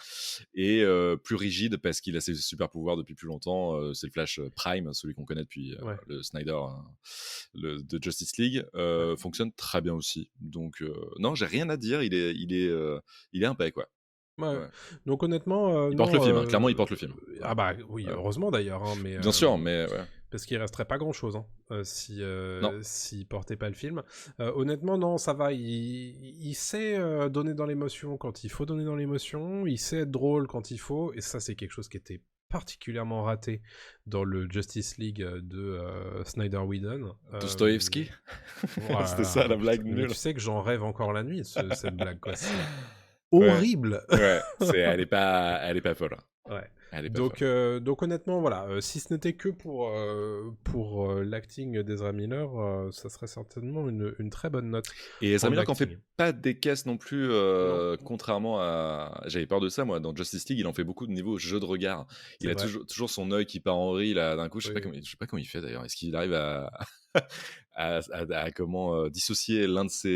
Speaker 1: Et plus rigide parce qu'il a ses super pouvoirs depuis plus longtemps. C'est le Flash Prime, celui qu'on connaît depuis
Speaker 2: Ouais.
Speaker 1: le Snyder de Justice League.
Speaker 2: Ouais.
Speaker 1: Fonctionne très bien aussi. Donc non, j'ai rien à dire. Il est impec, quoi.
Speaker 2: Ouais.
Speaker 1: Ouais.
Speaker 2: Donc honnêtement,
Speaker 1: Il porte le
Speaker 2: non.
Speaker 1: film, hein. Clairement, il porte le film.
Speaker 2: Ah bah oui,
Speaker 1: Ouais.
Speaker 2: heureusement d'ailleurs, hein, mais
Speaker 1: Bien sûr, mais ouais.
Speaker 2: parce qu'il resterait pas grand-chose hein,
Speaker 1: Non.
Speaker 2: s'il portait pas le film. Honnêtement, non, ça va. Il sait donner dans l'émotion quand il faut donner dans l'émotion. Il sait être drôle quand il faut, et ça, c'est quelque chose qui était particulièrement raté dans le Justice League de Snyder-Whedon.
Speaker 1: Dostoïevski.
Speaker 2: Voilà,
Speaker 1: C'était ça la blague
Speaker 2: mais
Speaker 1: nulle.
Speaker 2: tu sais que j'en rêve encore la nuit, cette blague, quoi. C'est
Speaker 1: Ouais.
Speaker 2: horrible.
Speaker 1: Ouais, elle est pas folle.
Speaker 2: Ouais.
Speaker 1: Elle est pas
Speaker 2: Donc,
Speaker 1: folle.
Speaker 2: donc honnêtement, voilà, si ce n'était que pour l'acting d'Ezra Miller, ça serait certainement une très bonne note
Speaker 1: Et Ezra
Speaker 2: en
Speaker 1: Miller qui en
Speaker 2: acting.
Speaker 1: fait pas des caisses non plus,
Speaker 2: Non,
Speaker 1: contrairement à. J'avais peur de ça, moi. Dans Justice League, il en fait beaucoup de niveau jeu de regard. Il
Speaker 2: c'est
Speaker 1: a
Speaker 2: vrai.
Speaker 1: toujours son œil qui part en vrille, là, d'un coup. Je sais pas
Speaker 2: Oui.
Speaker 1: je sais pas comment il fait d'ailleurs. Est-ce qu'il arrive à, à comment dissocier l'un de ses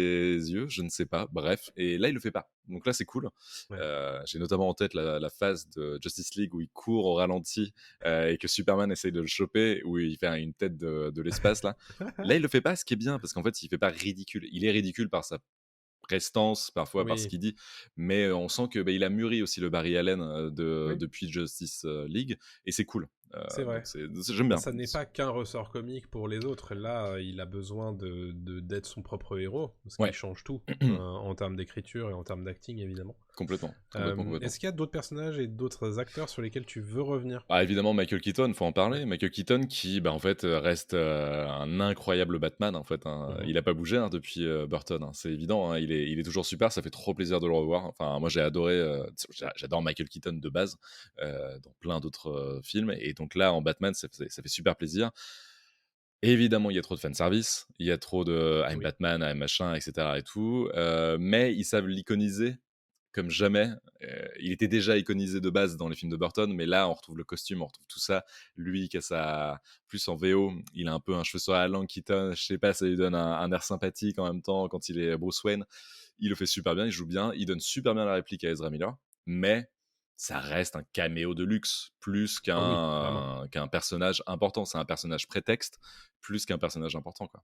Speaker 1: yeux? Je ne sais pas. Bref. Et là, il le fait pas. Donc là, c'est cool.
Speaker 2: Ouais.
Speaker 1: J'ai notamment en tête la phase de Justice League où il court au ralenti et que Superman essaye de le choper, où il fait une tête de l'espace là. Là, il le fait pas, ce qui est bien, parce qu'en fait, il fait pas ridicule. Il est ridicule par sa prestance, parfois par ce
Speaker 2: Oui.
Speaker 1: qu'il dit, mais on sent que il a mûri aussi le Barry Allen
Speaker 2: Oui,
Speaker 1: depuis Justice League, et c'est cool.
Speaker 2: c'est
Speaker 1: Donc
Speaker 2: vrai.
Speaker 1: j'aime bien.
Speaker 2: Ça n'est pas qu'un ressort comique pour les autres. Là, il a besoin d'être son propre héros, ce qui
Speaker 1: Ouais,
Speaker 2: change tout en termes d'écriture et en termes d'acting, évidemment.
Speaker 1: complètement, complètement.
Speaker 2: Est-ce qu'il y a d'autres personnages et d'autres acteurs sur lesquels tu veux revenir?
Speaker 1: Ah, évidemment, Michael Keaton, faut en
Speaker 2: Ouais.
Speaker 1: parler. Michael Keaton qui, en fait, reste un incroyable Batman. En fait, hein.
Speaker 2: Mhm.
Speaker 1: Il a pas bougé depuis Burton. Hein. C'est évident. Hein. Il est toujours super. Ça fait trop plaisir de le revoir. Enfin, moi, j'ai adoré. J'adore Michael Keaton de base dans plein d'autres films. Et donc là, en Batman, ça fait super plaisir. Évidemment, il y a trop de fanservice. Il y a trop de I'm
Speaker 2: Oui.
Speaker 1: Batman, I'm machin, etc. et tout. Mais ils savent l'iconiser comme jamais. Il était déjà iconisé de base dans les films de Burton, mais là, on retrouve le costume, on retrouve tout ça. Lui qui a sa. Plus en VO, il a un peu un cheveu sur la langue, Keaton, je sais pas, ça lui donne un air sympathique en même temps quand il est Bruce Wayne. Il le fait super bien, il joue bien, il donne super bien la réplique à Ezra Miller, mais ça reste un caméo de luxe, plus
Speaker 2: Ah oui, clairement.
Speaker 1: qu'un personnage important. C'est un personnage prétexte, plus qu'un personnage important, quoi.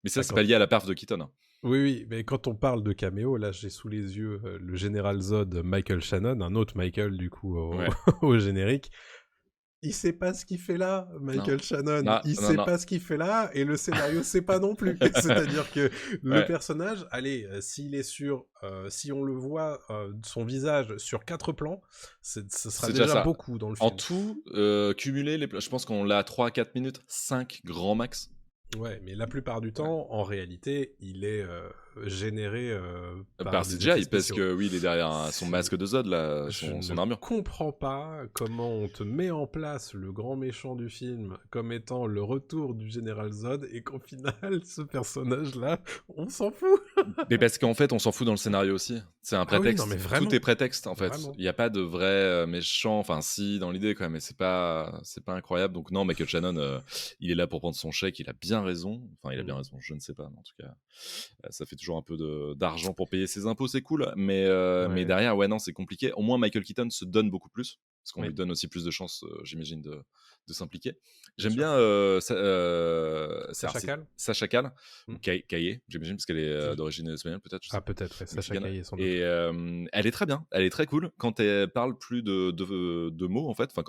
Speaker 1: Mais ça,
Speaker 2: Bah,
Speaker 1: c'est pas lié à la perf de Keaton. Hein.
Speaker 2: Oui, oui, mais quand on parle de caméo, là j'ai sous les yeux le général Zod Michael Shannon, un autre Michael du coup
Speaker 1: Ouais.
Speaker 2: au générique. Il sait pas ce qu'il fait là,
Speaker 1: Non.
Speaker 2: Michael Shannon.
Speaker 1: Non,
Speaker 2: Il
Speaker 1: non,
Speaker 2: sait
Speaker 1: non.
Speaker 2: pas ce qu'il fait là, et le scénario sait pas non plus. C'est-à-dire que le
Speaker 1: Ouais.
Speaker 2: personnage, allez, s'il est si on le voit, son visage sur 4 plans, ce sera
Speaker 1: C'est déjà
Speaker 2: déjà
Speaker 1: ça.
Speaker 2: beaucoup dans le
Speaker 1: En
Speaker 2: film.
Speaker 1: tout, cumulé, je pense qu'on l'a à 3-4 minutes, 5 grand max.
Speaker 2: Ouais, mais la plupart du
Speaker 1: Ouais.
Speaker 2: temps, en réalité, il est généré
Speaker 1: Par
Speaker 2: par des effets
Speaker 1: CGI, parce
Speaker 2: spéciaux.
Speaker 1: que oui, il est derrière son
Speaker 2: C'est
Speaker 1: masque de Zod, là,
Speaker 2: Je ne
Speaker 1: son armure.
Speaker 2: comprends pas comment on te met en place le grand méchant du film comme étant le retour du général Zod et qu'au final, ce personnage-là, on s'en fout.
Speaker 1: Mais parce qu'en fait, on s'en fout dans le scénario aussi. C'est un
Speaker 2: Ah oui, non mais
Speaker 1: prétexte. Tout est
Speaker 2: vraiment,
Speaker 1: prétexte, en fait.
Speaker 2: vraiment.
Speaker 1: Il y a pas de vrai, méchant, enfin si, dans l'idée quand même, mais c'est pas incroyable. Donc non, Michael Shannon, il est là pour prendre son chèque, il a bien raison. Enfin, il a bien
Speaker 2: Mm.
Speaker 1: raison, je ne sais pas, mais en tout cas, ça fait toujours un peu d'argent pour payer ses impôts, c'est cool. Mais
Speaker 2: Ouais,
Speaker 1: derrière, ouais, non, c'est compliqué. Au moins, Michael Keaton se donne beaucoup plus, parce qu'on lui
Speaker 2: oui,
Speaker 1: donne aussi plus de chances, j'imagine, de s'impliquer.
Speaker 2: bien
Speaker 1: J'aime
Speaker 2: sûr.
Speaker 1: bien
Speaker 2: Sacha
Speaker 1: c'est
Speaker 2: Kal.
Speaker 1: Sacha Kal, ou
Speaker 2: Mm.
Speaker 1: Kaye, j'imagine, parce qu'elle est d'origine espagnole, peut-être, je
Speaker 2: Ah
Speaker 1: sais plus.
Speaker 2: peut-être, ouais, Sacha
Speaker 1: Mexicaine.
Speaker 2: Calle sans
Speaker 1: Et
Speaker 2: doute.
Speaker 1: elle est très bien, elle est très cool. Quand elle parle plus de mots, en fait, enfin,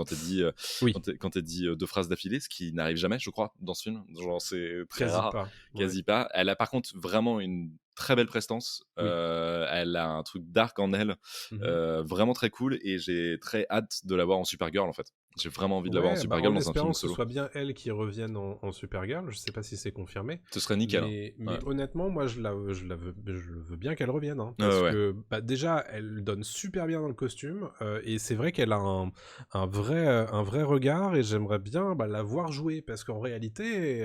Speaker 2: Oui,
Speaker 1: quand elle dit deux phrases d'affilée, ce qui n'arrive jamais, je crois, dans ce film. Genre, c'est très
Speaker 2: quasi
Speaker 1: rare,
Speaker 2: pas. Ouais,
Speaker 1: quasi pas. Elle a par contre vraiment une très belle prestance.
Speaker 2: oui.
Speaker 1: Elle a un truc dark en elle,
Speaker 2: Mhm.
Speaker 1: vraiment très cool. Et j'ai très hâte de la voir en Supergirl, en fait. J'ai vraiment envie de la voir en
Speaker 2: Ouais, bah
Speaker 1: Supergirl
Speaker 2: en
Speaker 1: dans un film
Speaker 2: espérant que ce
Speaker 1: solo.
Speaker 2: soit bien elle qui revienne en Supergirl. Je sais pas si c'est confirmé,
Speaker 1: Ce serait nickel, hein.
Speaker 2: mais
Speaker 1: Ouais.
Speaker 2: honnêtement, moi je veux bien qu'elle revienne, hein,
Speaker 1: Ouais,
Speaker 2: parce
Speaker 1: ouais.
Speaker 2: que bah, déjà elle donne super bien dans le costume et c'est vrai qu'elle a un vrai regard et j'aimerais bien bah, la voir jouer parce qu'en réalité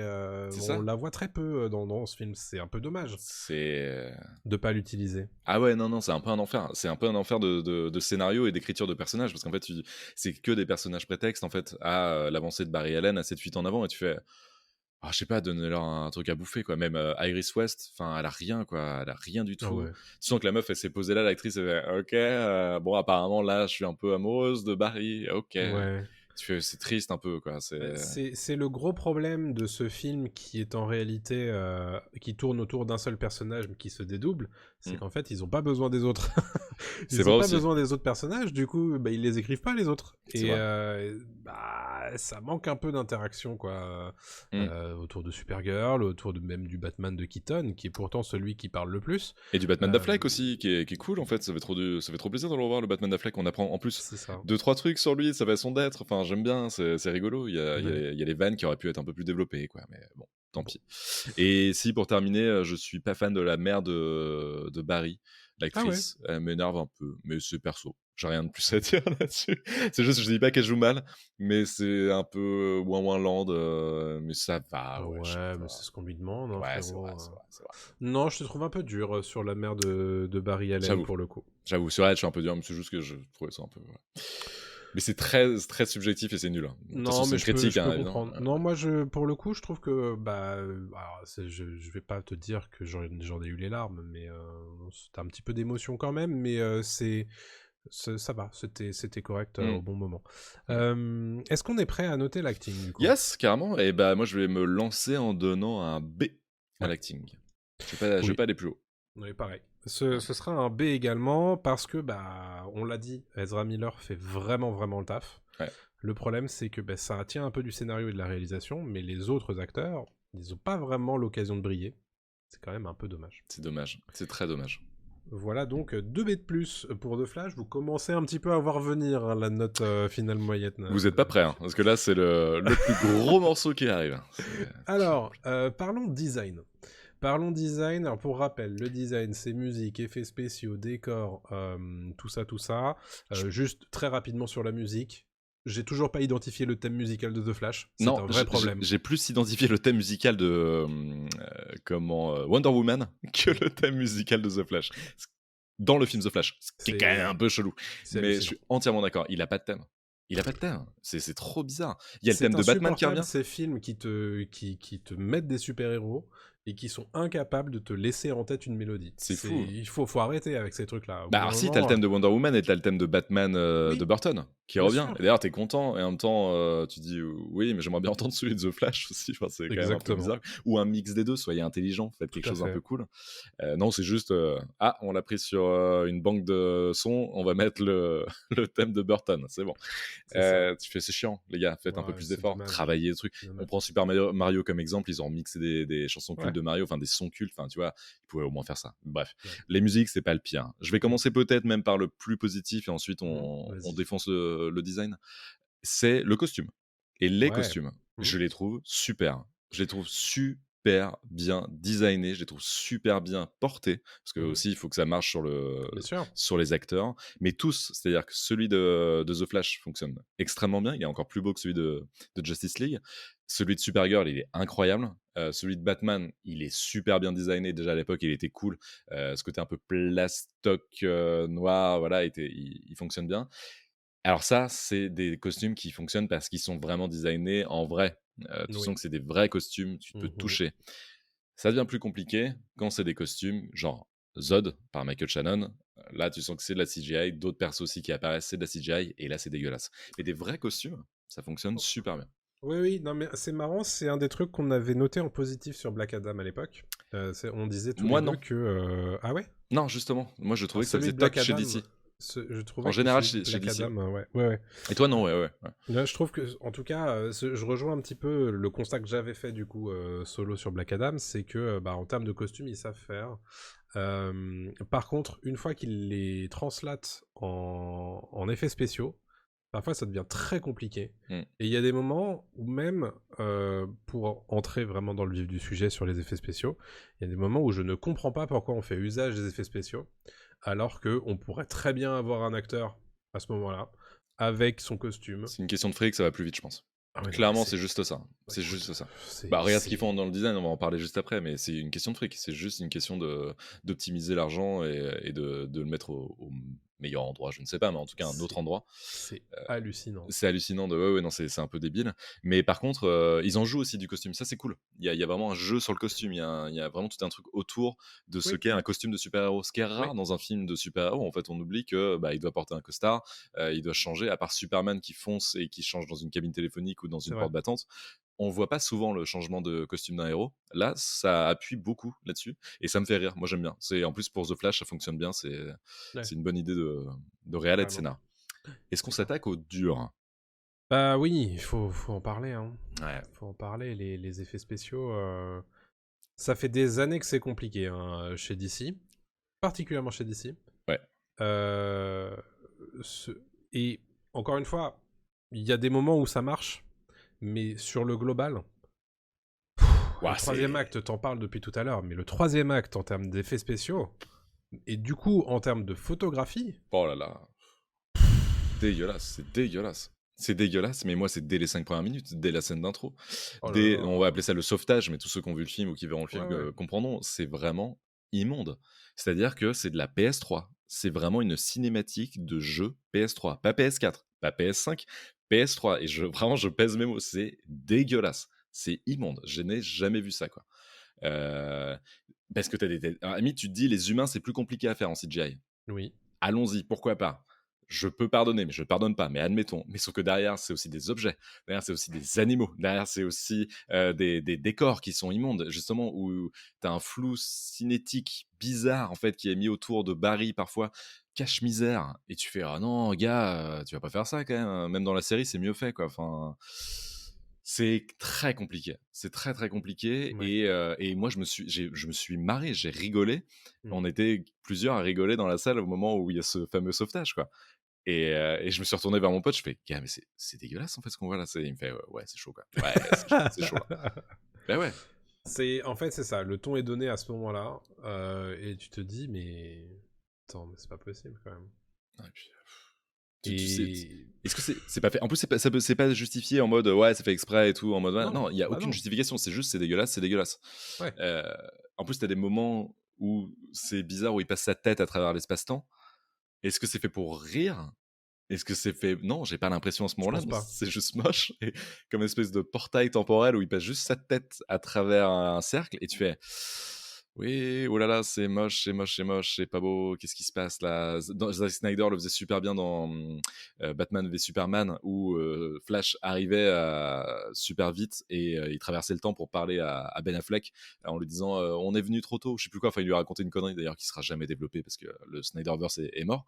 Speaker 1: C'est
Speaker 2: on
Speaker 1: ça.
Speaker 2: la voit très peu dans ce film. C'est un peu dommage
Speaker 1: C'est
Speaker 2: de pas l'utiliser.
Speaker 1: Ah ouais, non, non, c'est un peu un enfer. C'est un peu un enfer de scénario et d'écriture de personnages, parce qu'en fait, c'est que des personnages prétextes, en fait, à l'avancée de Barry Allen, à cette fuite en avant, et tu fais, ah, je sais pas, donner-leur un truc à bouffer, quoi. Même Iris West, enfin, elle a rien, quoi. Elle a rien du
Speaker 2: Ah
Speaker 1: tout.
Speaker 2: ouais.
Speaker 1: Tu sens que la meuf, elle s'est posée là, l'actrice, elle fait, ok, bon, apparemment, là, je suis un peu amoureuse de Barry, ok.
Speaker 2: Ouais.
Speaker 1: Tu fais, c'est triste un peu, quoi.
Speaker 2: C'est le gros problème de ce film qui est en réalité qui tourne autour d'un seul personnage mais qui se dédouble, c'est
Speaker 1: Hmm.
Speaker 2: qu'en fait ils ont pas besoin des autres.
Speaker 1: C'est
Speaker 2: Ils ont
Speaker 1: vrai
Speaker 2: pas
Speaker 1: aussi.
Speaker 2: besoin des autres personnages, du coup bah, ils les écrivent pas les autres.
Speaker 1: C'est
Speaker 2: Et
Speaker 1: vrai.
Speaker 2: bah ça manque un peu d'interaction quoi
Speaker 1: Hmm.
Speaker 2: autour de Supergirl, autour de même du Batman de Keaton qui est pourtant celui qui parle le plus.
Speaker 1: Et du Batman
Speaker 2: Euh,
Speaker 1: d'Affleck aussi, qui est cool en fait. Ça fait trop plaisir de le revoir, le Batman d'Affleck. On apprend en plus
Speaker 2: c'est ça.
Speaker 1: deux trois trucs sur lui, sa façon d'être. Enfin, j'aime bien, c'est rigolo.
Speaker 2: Ouais.
Speaker 1: Il y a les vannes qui auraient pu être un peu plus développées, quoi. Mais bon, tant
Speaker 2: Bon.
Speaker 1: pis. Et si, pour terminer, je suis pas fan de la mère de Barry,
Speaker 2: Ah ouais.
Speaker 1: l'actrice. Elle m'énerve un peu, mais c'est perso. J'ai rien de plus à dire là-dessus. C'est juste, je dis pas qu'elle joue mal, mais c'est un peu ouin land, mais ça va, ouais, je sais
Speaker 2: Ouais, mais c'est
Speaker 1: pas.
Speaker 2: ce qu'on lui demande, hein,
Speaker 1: Ouais, c'est vrai,
Speaker 2: frérot.
Speaker 1: c'est vrai, c'est vrai.
Speaker 2: Non, je te trouve un peu dur sur la mère de Barry Allen
Speaker 1: J'avoue.
Speaker 2: pour le coup.
Speaker 1: J'avoue, sur elle, je suis un peu dur, mais c'est juste que je trouvais ça un peu. Voilà. Mais c'est très subjectif et c'est nul, hein. De toute façon,
Speaker 2: Non,
Speaker 1: c'est
Speaker 2: mais
Speaker 1: une critique,
Speaker 2: je peux
Speaker 1: hein, évidemment.
Speaker 2: comprendre. Non, moi, pour le coup, je trouve que, bah, alors, je vais pas te dire que j'en ai eu les larmes, mais c'était un petit peu d'émotion quand même, mais ça va, c'était correct au
Speaker 1: Hmm,
Speaker 2: bon moment.
Speaker 1: ok.
Speaker 2: Est-ce qu'on est prêt à noter l'acting, du coup?
Speaker 1: Yes, carrément. Et bah, moi, je vais me lancer en donnant un B à
Speaker 2: Ouais,
Speaker 1: l'acting. Je vais
Speaker 2: oui,
Speaker 1: pas aller plus haut.
Speaker 2: on est pareil.
Speaker 1: Ouais.
Speaker 2: Ce sera un B également, parce que, bah, on l'a dit, Ezra Miller fait vraiment, vraiment le taf.
Speaker 1: Ouais,
Speaker 2: Le problème, c'est que bah, ça tient un peu du scénario et de la réalisation, mais les autres acteurs, ils n'ont pas vraiment l'occasion de briller. C'est quand même un peu dommage.
Speaker 1: c'est dommage. C'est très dommage.
Speaker 2: Voilà donc 2 B de plus pour The Flash. Vous commencez un petit peu à voir venir hein, la note finale moyenne
Speaker 1: Vous êtes pas prêts,
Speaker 2: du
Speaker 1: hein,
Speaker 2: film.
Speaker 1: parce que là, c'est le plus gros morceau qui arrive.
Speaker 2: Alors, parlons design. Parlons design. Alors pour rappel, le design, c'est musique, effets spéciaux, décors, tout ça, tout ça.
Speaker 1: Je-
Speaker 2: Juste très rapidement sur la musique. J'ai toujours pas identifié le thème musical de The Flash. C'est
Speaker 1: Non,
Speaker 2: un vrai problème.
Speaker 1: j'ai plus identifié le thème musical de Wonder Woman que le thème musical de The Flash. Dans le film The Flash, ce qui est quand même
Speaker 2: C'est
Speaker 1: un peu chelou.
Speaker 2: c'est
Speaker 1: Mais je
Speaker 2: hallucinant.
Speaker 1: suis entièrement d'accord. Il a pas de thème. Il a pas de thème. C'est trop bizarre. Il y a le thème
Speaker 2: C'est
Speaker 1: de Batman qui
Speaker 2: insupportable
Speaker 1: revient.
Speaker 2: ces films qui te mettent des super-héros et qui sont incapables de te laisser en tête une mélodie.
Speaker 1: C'est fou.
Speaker 2: Faut arrêter avec ces trucs-là. Au bout
Speaker 1: Bah
Speaker 2: d'un
Speaker 1: alors si, t'as le
Speaker 2: moment,
Speaker 1: thème de Wonder Woman et t'as le thème de Batman de
Speaker 2: oui,
Speaker 1: Burton qui
Speaker 2: bien
Speaker 1: revient. Et
Speaker 2: sûr.
Speaker 1: d'ailleurs, t'es content et en même temps, tu dis oui, mais j'aimerais bien entendre celui de The Flash aussi. Enfin, c'est quand même un peu
Speaker 2: Exactement.
Speaker 1: bizarre. Ou un mix des deux, soyez intelligent, faites quelque
Speaker 2: Tout à
Speaker 1: chose d'un peu
Speaker 2: fait.
Speaker 1: cool. Non, c'est juste ah, on l'a pris sur une banque de sons, on va mettre le thème de Burton, c'est bon.
Speaker 2: C'est ça.
Speaker 1: Tu fais c'est chiant, les gars, faites un peu
Speaker 2: Ouais,
Speaker 1: plus
Speaker 2: c'est
Speaker 1: d'efforts,
Speaker 2: dommage.
Speaker 1: travaillez des trucs.
Speaker 2: C'est
Speaker 1: On
Speaker 2: dommage.
Speaker 1: prend Super Mario comme exemple, ils ont mixé des chansons cultes
Speaker 2: Ouais.
Speaker 1: de Mario, enfin des sons cultes, enfin tu vois, ils pouvaient au moins faire ça. Bref,
Speaker 2: Ouais.
Speaker 1: les musiques, c'est pas le pire. Je vais
Speaker 2: Mm.
Speaker 1: commencer peut-être même par le plus positif et ensuite on
Speaker 2: Vas-y.
Speaker 1: défonce le design. C'est le costume. Et les
Speaker 2: Ouais.
Speaker 1: costumes,
Speaker 2: Mm.
Speaker 1: je les trouve super. Je les trouve super bien designés, je les trouve super bien portés, parce que aussi il faut que ça marche
Speaker 2: Bien sûr.
Speaker 1: sur les acteurs, mais tous, c'est-à-dire que celui de The Flash fonctionne extrêmement bien, il est encore plus beau que celui de Justice League. Celui de Supergirl, il est incroyable. Celui de Batman, il est super bien designé. Déjà à l'époque, il était cool. Ce côté un peu plastoc noir, voilà, il fonctionne bien. Alors ça, c'est des costumes qui fonctionnent parce qu'ils sont vraiment designés en vrai. Tu
Speaker 2: Oui.
Speaker 1: sens que c'est des vrais costumes, tu peux toucher. Ça devient plus compliqué quand c'est des costumes genre Zod par Michael Shannon. Là, tu sens que c'est de la CGI. D'autres persos aussi qui apparaissent, c'est de la CGI. Et là, c'est dégueulasse. Mais des vrais costumes, ça fonctionne super bien.
Speaker 2: Oui, oui, non, mais c'est marrant, c'est un des trucs qu'on avait noté en positif sur Black Adam à l'époque. On disait tous les
Speaker 1: Moi,
Speaker 2: deux
Speaker 1: non.
Speaker 2: que... Ah ouais.
Speaker 1: Non, justement. Moi, je
Speaker 2: Alors
Speaker 1: trouvais que ça
Speaker 2: celui
Speaker 1: faisait
Speaker 2: de
Speaker 1: toc
Speaker 2: Black
Speaker 1: chez
Speaker 2: Adam,
Speaker 1: DC.
Speaker 2: je
Speaker 1: En
Speaker 2: trouvais que
Speaker 1: général,
Speaker 2: celui de
Speaker 1: chez
Speaker 2: Black
Speaker 1: DC.
Speaker 2: Adam, ouais, ouais, ouais.
Speaker 1: Et toi, non, ouais.
Speaker 2: Là, je trouve que, en tout cas, je rejoins un petit peu le constat que j'avais fait du coup solo sur Black Adam, c'est que, bah, en termes de costumes, ils savent faire. Par contre, une fois qu'ils les translatent en effets spéciaux, parfois ça devient très compliqué.
Speaker 1: Mm.
Speaker 2: Et il y a des moments où même, pour entrer vraiment dans le vif du sujet sur les effets spéciaux, il y a des moments où je ne comprends pas pourquoi on fait usage des effets spéciaux, alors qu'on pourrait très bien avoir un acteur à ce moment-là, avec son costume.
Speaker 1: C'est une question de fric, ça va plus vite, je pense.
Speaker 2: Ah ouais, non, mais
Speaker 1: Clairement, c'est juste ça.
Speaker 2: bah,
Speaker 1: C'est
Speaker 2: écoute,
Speaker 1: juste ça.
Speaker 2: c'est...
Speaker 1: Bah, regarde ce qu'ils font dans le design, on va en parler juste après, mais c'est une question de fric. C'est juste une question d'optimiser l'argent et de le mettre au meilleur endroit, je ne sais pas, mais en tout cas un autre endroit.
Speaker 2: C'est hallucinant.
Speaker 1: C'est hallucinant ouais, non, c'est un peu débile. Mais par contre, ils en jouent aussi du costume. Ça, c'est cool. Il y a vraiment un jeu sur le costume. Il y a vraiment tout un truc autour de ce
Speaker 2: Oui.
Speaker 1: qu'est un costume de super-héros. Ce qui est rare
Speaker 2: Oui.
Speaker 1: dans un film de super-héros. En fait, on oublie que il doit porter un costard, il doit changer, à part Superman qui fonce et qui change dans une cabine téléphonique ou dans
Speaker 2: C'est
Speaker 1: une
Speaker 2: vrai.
Speaker 1: porte battante. On voit pas souvent le changement de costume d'un héros. Là, ça appuie beaucoup là-dessus et ça me fait rire. Moi, j'aime bien. En plus pour The Flash, ça fonctionne bien.
Speaker 2: Ouais,
Speaker 1: C'est une bonne idée de réal et de
Speaker 2: carrément.
Speaker 1: scénar. Est-ce qu'on
Speaker 2: D'accord.
Speaker 1: s'attaque au dur?
Speaker 2: Bah oui, il faut en parler, hein.
Speaker 1: Ouais.
Speaker 2: Faut en parler, les effets spéciaux. Ça fait des années que c'est compliqué hein, chez DC, particulièrement chez DC.
Speaker 1: Ouais.
Speaker 2: Euh, et encore une fois, il y a des moments où ça marche, mais sur le global, le
Speaker 1: Ouah,
Speaker 2: troisième acte, t'en parles depuis tout à l'heure, mais le troisième acte en termes d'effets spéciaux, et du coup en termes de photographie,
Speaker 1: Oh là là. Dégueulasse, c'est dégueulasse. C'est dégueulasse, mais moi, c'est dès les 5 premières minutes, dès la scène d'intro.
Speaker 2: oh là
Speaker 1: On va
Speaker 2: là,
Speaker 1: appeler ça le sauvetage, mais tous ceux qui ont vu le film ou qui verront le
Speaker 2: ouais
Speaker 1: film
Speaker 2: ouais,
Speaker 1: comprendront, c'est vraiment immonde. C'est-à-dire que c'est de la PS3. C'est vraiment une cinématique de jeu PS3. Pas PS4, pas PS5, PS3. Et vraiment, je pèse mes mots. C'est dégueulasse. C'est immonde. Je n'ai jamais vu ça, quoi. Euh, Parce que à la limite, tu te dis, les humains, c'est plus compliqué à faire en CGI.
Speaker 2: oui,
Speaker 1: Allons-y, pourquoi pas? Je peux pardonner, mais je ne pardonne pas, mais admettons. Mais sauf que derrière, c'est aussi des objets. Derrière, c'est aussi des animaux. Derrière, c'est aussi des décors qui sont immondes, justement, où tu as un flou cinétique bizarre, en fait, qui est mis autour de Barry, parfois, cache-misère. Et tu fais, ah non, gars, tu vas pas faire ça, quand même. Même dans la série, c'est mieux fait, quoi. Enfin... C'est très compliqué. C'est très, très compliqué.
Speaker 2: ouais.
Speaker 1: Et moi, je me suis marré, j'ai rigolé.
Speaker 2: Mm.
Speaker 1: On était plusieurs à rigoler dans la salle au moment où il y a ce fameux sauvetage, quoi. Et je me suis retourné vers mon pote, je fais, gars, mais c'est dégueulasse en fait ce qu'on voit là. Il me fait, ouais, c'est chaud, quoi. Ouais, c'est chaud là. Ben ouais.
Speaker 2: En fait, c'est ça. Le ton est donné à ce moment-là, et tu te dis, mais attends, mais c'est pas possible quand même.
Speaker 1: Ouais, puis, tu sais,
Speaker 2: Et
Speaker 1: est-ce que c'est pas fait? En plus, c'est pas justifié en mode, ouais, c'est fait exprès et tout. En mode, ouais,
Speaker 2: non,
Speaker 1: non, il y a
Speaker 2: bah
Speaker 1: aucune
Speaker 2: non.
Speaker 1: justification. C'est juste, c'est dégueulasse, c'est dégueulasse.
Speaker 2: Ouais.
Speaker 1: Euh, En plus, t'as des moments où c'est bizarre, où il passe sa tête à travers l'espace-temps. Est-ce que c'est fait pour rire? Est-ce que c'est fait... Non, j'ai pas l'impression à ce
Speaker 2: Je
Speaker 1: moment-là.
Speaker 2: pense
Speaker 1: Non,
Speaker 2: pas.
Speaker 1: c'est juste moche. Et comme une espèce de portail temporel où il passe juste sa tête à travers un cercle et tu fais... Oui, oh là là, c'est moche, c'est moche, c'est moche, c'est pas beau, qu'est-ce qui se passe là? Zack Snyder le faisait super bien dans Batman v Superman où Flash arrivait super vite et il traversait le temps pour parler à Ben Affleck en lui disant on est venu trop tôt, je sais plus quoi, enfin il lui a raconté une connerie d'ailleurs qui sera jamais développée parce que le Snyderverse est mort.